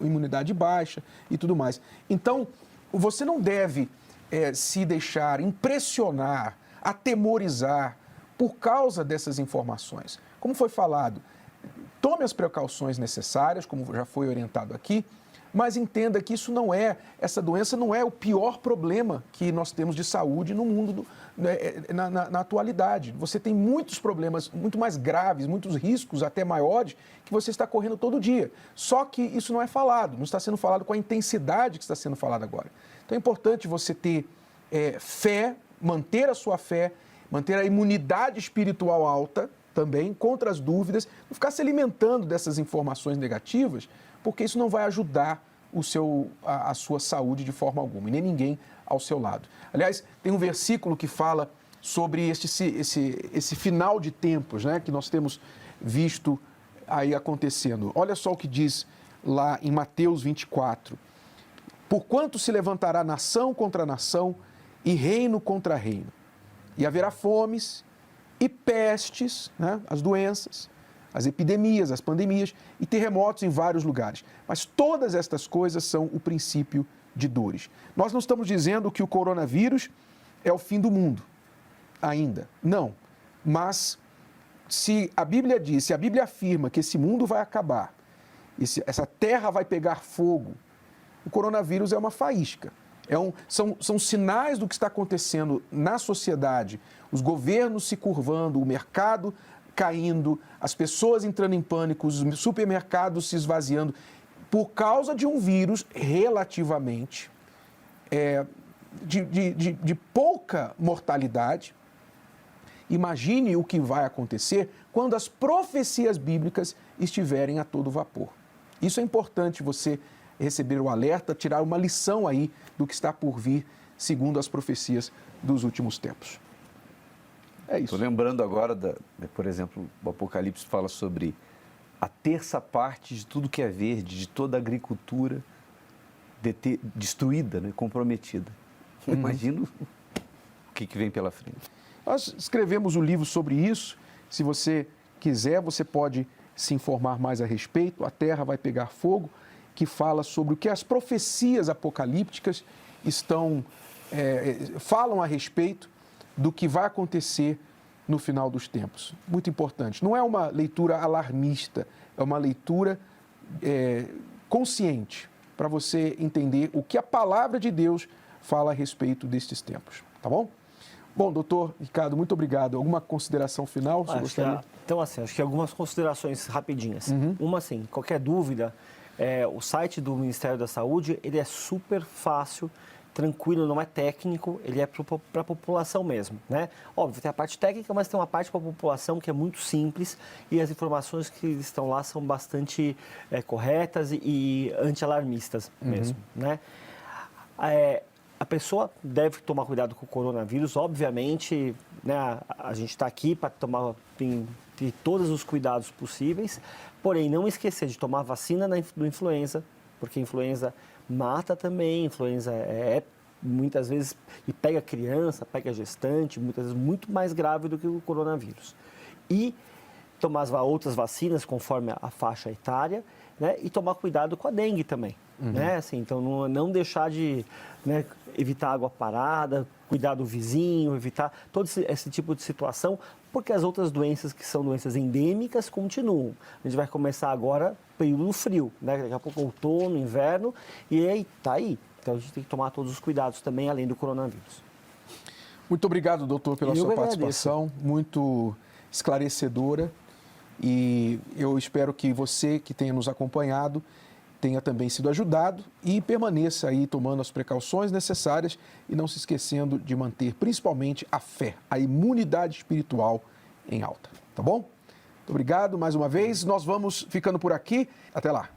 Speaker 2: imunidade baixa e tudo mais. Então, você não deve se deixar impressionar, atemorizar por causa dessas informações. Como foi falado, tome as precauções necessárias, como já foi orientado aqui, mas entenda que essa doença não é o pior problema que nós temos de saúde no mundo na atualidade. Você tem muitos problemas muito mais graves, muitos riscos até maiores, que você está correndo todo dia. Só que isso não é falado, não está sendo falado com a intensidade que está sendo falado agora. Então é importante você ter fé, manter a sua fé, manter a imunidade espiritual alta também, contra as dúvidas, não ficar se alimentando dessas informações negativas, porque isso não vai ajudar a sua saúde de forma alguma, e nem ninguém ao seu lado. Aliás, tem um versículo que fala sobre esse final de tempos, né, que nós temos visto aí acontecendo. Olha só o que diz lá em Mateus 24. Porquanto se levantará nação contra nação e reino contra reino, e haverá fomes e pestes, né, as doenças, as epidemias, as pandemias e terremotos em vários lugares. Mas todas estas coisas são o princípio de dores. Nós não estamos dizendo que o coronavírus é o fim do mundo, ainda. Não. Mas se a Bíblia diz, se a Bíblia afirma que esse mundo vai acabar, essa terra vai pegar fogo, o coronavírus é uma faísca. São sinais do que está acontecendo na sociedade, os governos se curvando, o mercado caindo, as pessoas entrando em pânico, os supermercados se esvaziando, por causa de um vírus relativamente de pouca mortalidade. Imagine o que vai acontecer quando as profecias bíblicas estiverem a todo vapor. Isso é importante você receber o alerta, tirar uma lição aí do que está por vir, segundo as profecias dos últimos tempos. É isso.
Speaker 6: Estou lembrando agora, por exemplo, o Apocalipse fala sobre a terça parte de tudo que é verde, de toda a agricultura destruída, né, comprometida. Imagino o que vem pela frente.
Speaker 2: Nós escrevemos um livro sobre isso. Se você quiser, você pode se informar mais a respeito. A terra vai pegar fogo, que fala sobre o que as profecias apocalípticas falam a respeito do que vai acontecer no final dos tempos. Muito importante. Não é uma leitura alarmista, é uma leitura consciente, para você entender o que a palavra de Deus fala a respeito destes tempos. Tá bom? Bom, doutor Ricardo, muito obrigado. Alguma consideração final?
Speaker 5: Então, assim, acho que algumas considerações rapidinhas. Uma, assim, qualquer dúvida, o site do Ministério da Saúde, ele é super fácil, tranquilo, não é técnico, ele é para a população mesmo, né? Óbvio, tem a parte técnica, mas tem uma parte para a população que é muito simples e as informações que estão lá são bastante corretas e anti-alarmistas mesmo, né? A pessoa deve tomar cuidado com o coronavírus, obviamente, né, a gente está aqui para ter todos os cuidados possíveis, porém não esquecer de tomar vacina do influenza, porque a influenza mata também, influenza muitas vezes, e pega criança, pega gestante, muitas vezes muito mais grave do que o coronavírus. E tomar as outras vacinas conforme a faixa etária, né, e tomar cuidado com a dengue também. Né? Assim, então, não deixar de, né, evitar água parada, cuidar do vizinho, evitar todo esse tipo de situação, porque as outras doenças que são doenças endêmicas continuam. A gente vai começar agora período frio, né? Daqui a pouco outono, inverno, e aí tá aí. Então, a gente tem que tomar todos os cuidados também, além do coronavírus.
Speaker 2: Muito obrigado, doutor, pela sua participação, muito esclarecedora. E eu espero que você que tenha nos acompanhado tenha também sido ajudado e permaneça aí tomando as precauções necessárias e não se esquecendo de manter principalmente a fé, a imunidade espiritual em alta. Tá bom? Muito obrigado mais uma vez. Nós vamos ficando por aqui. Até lá.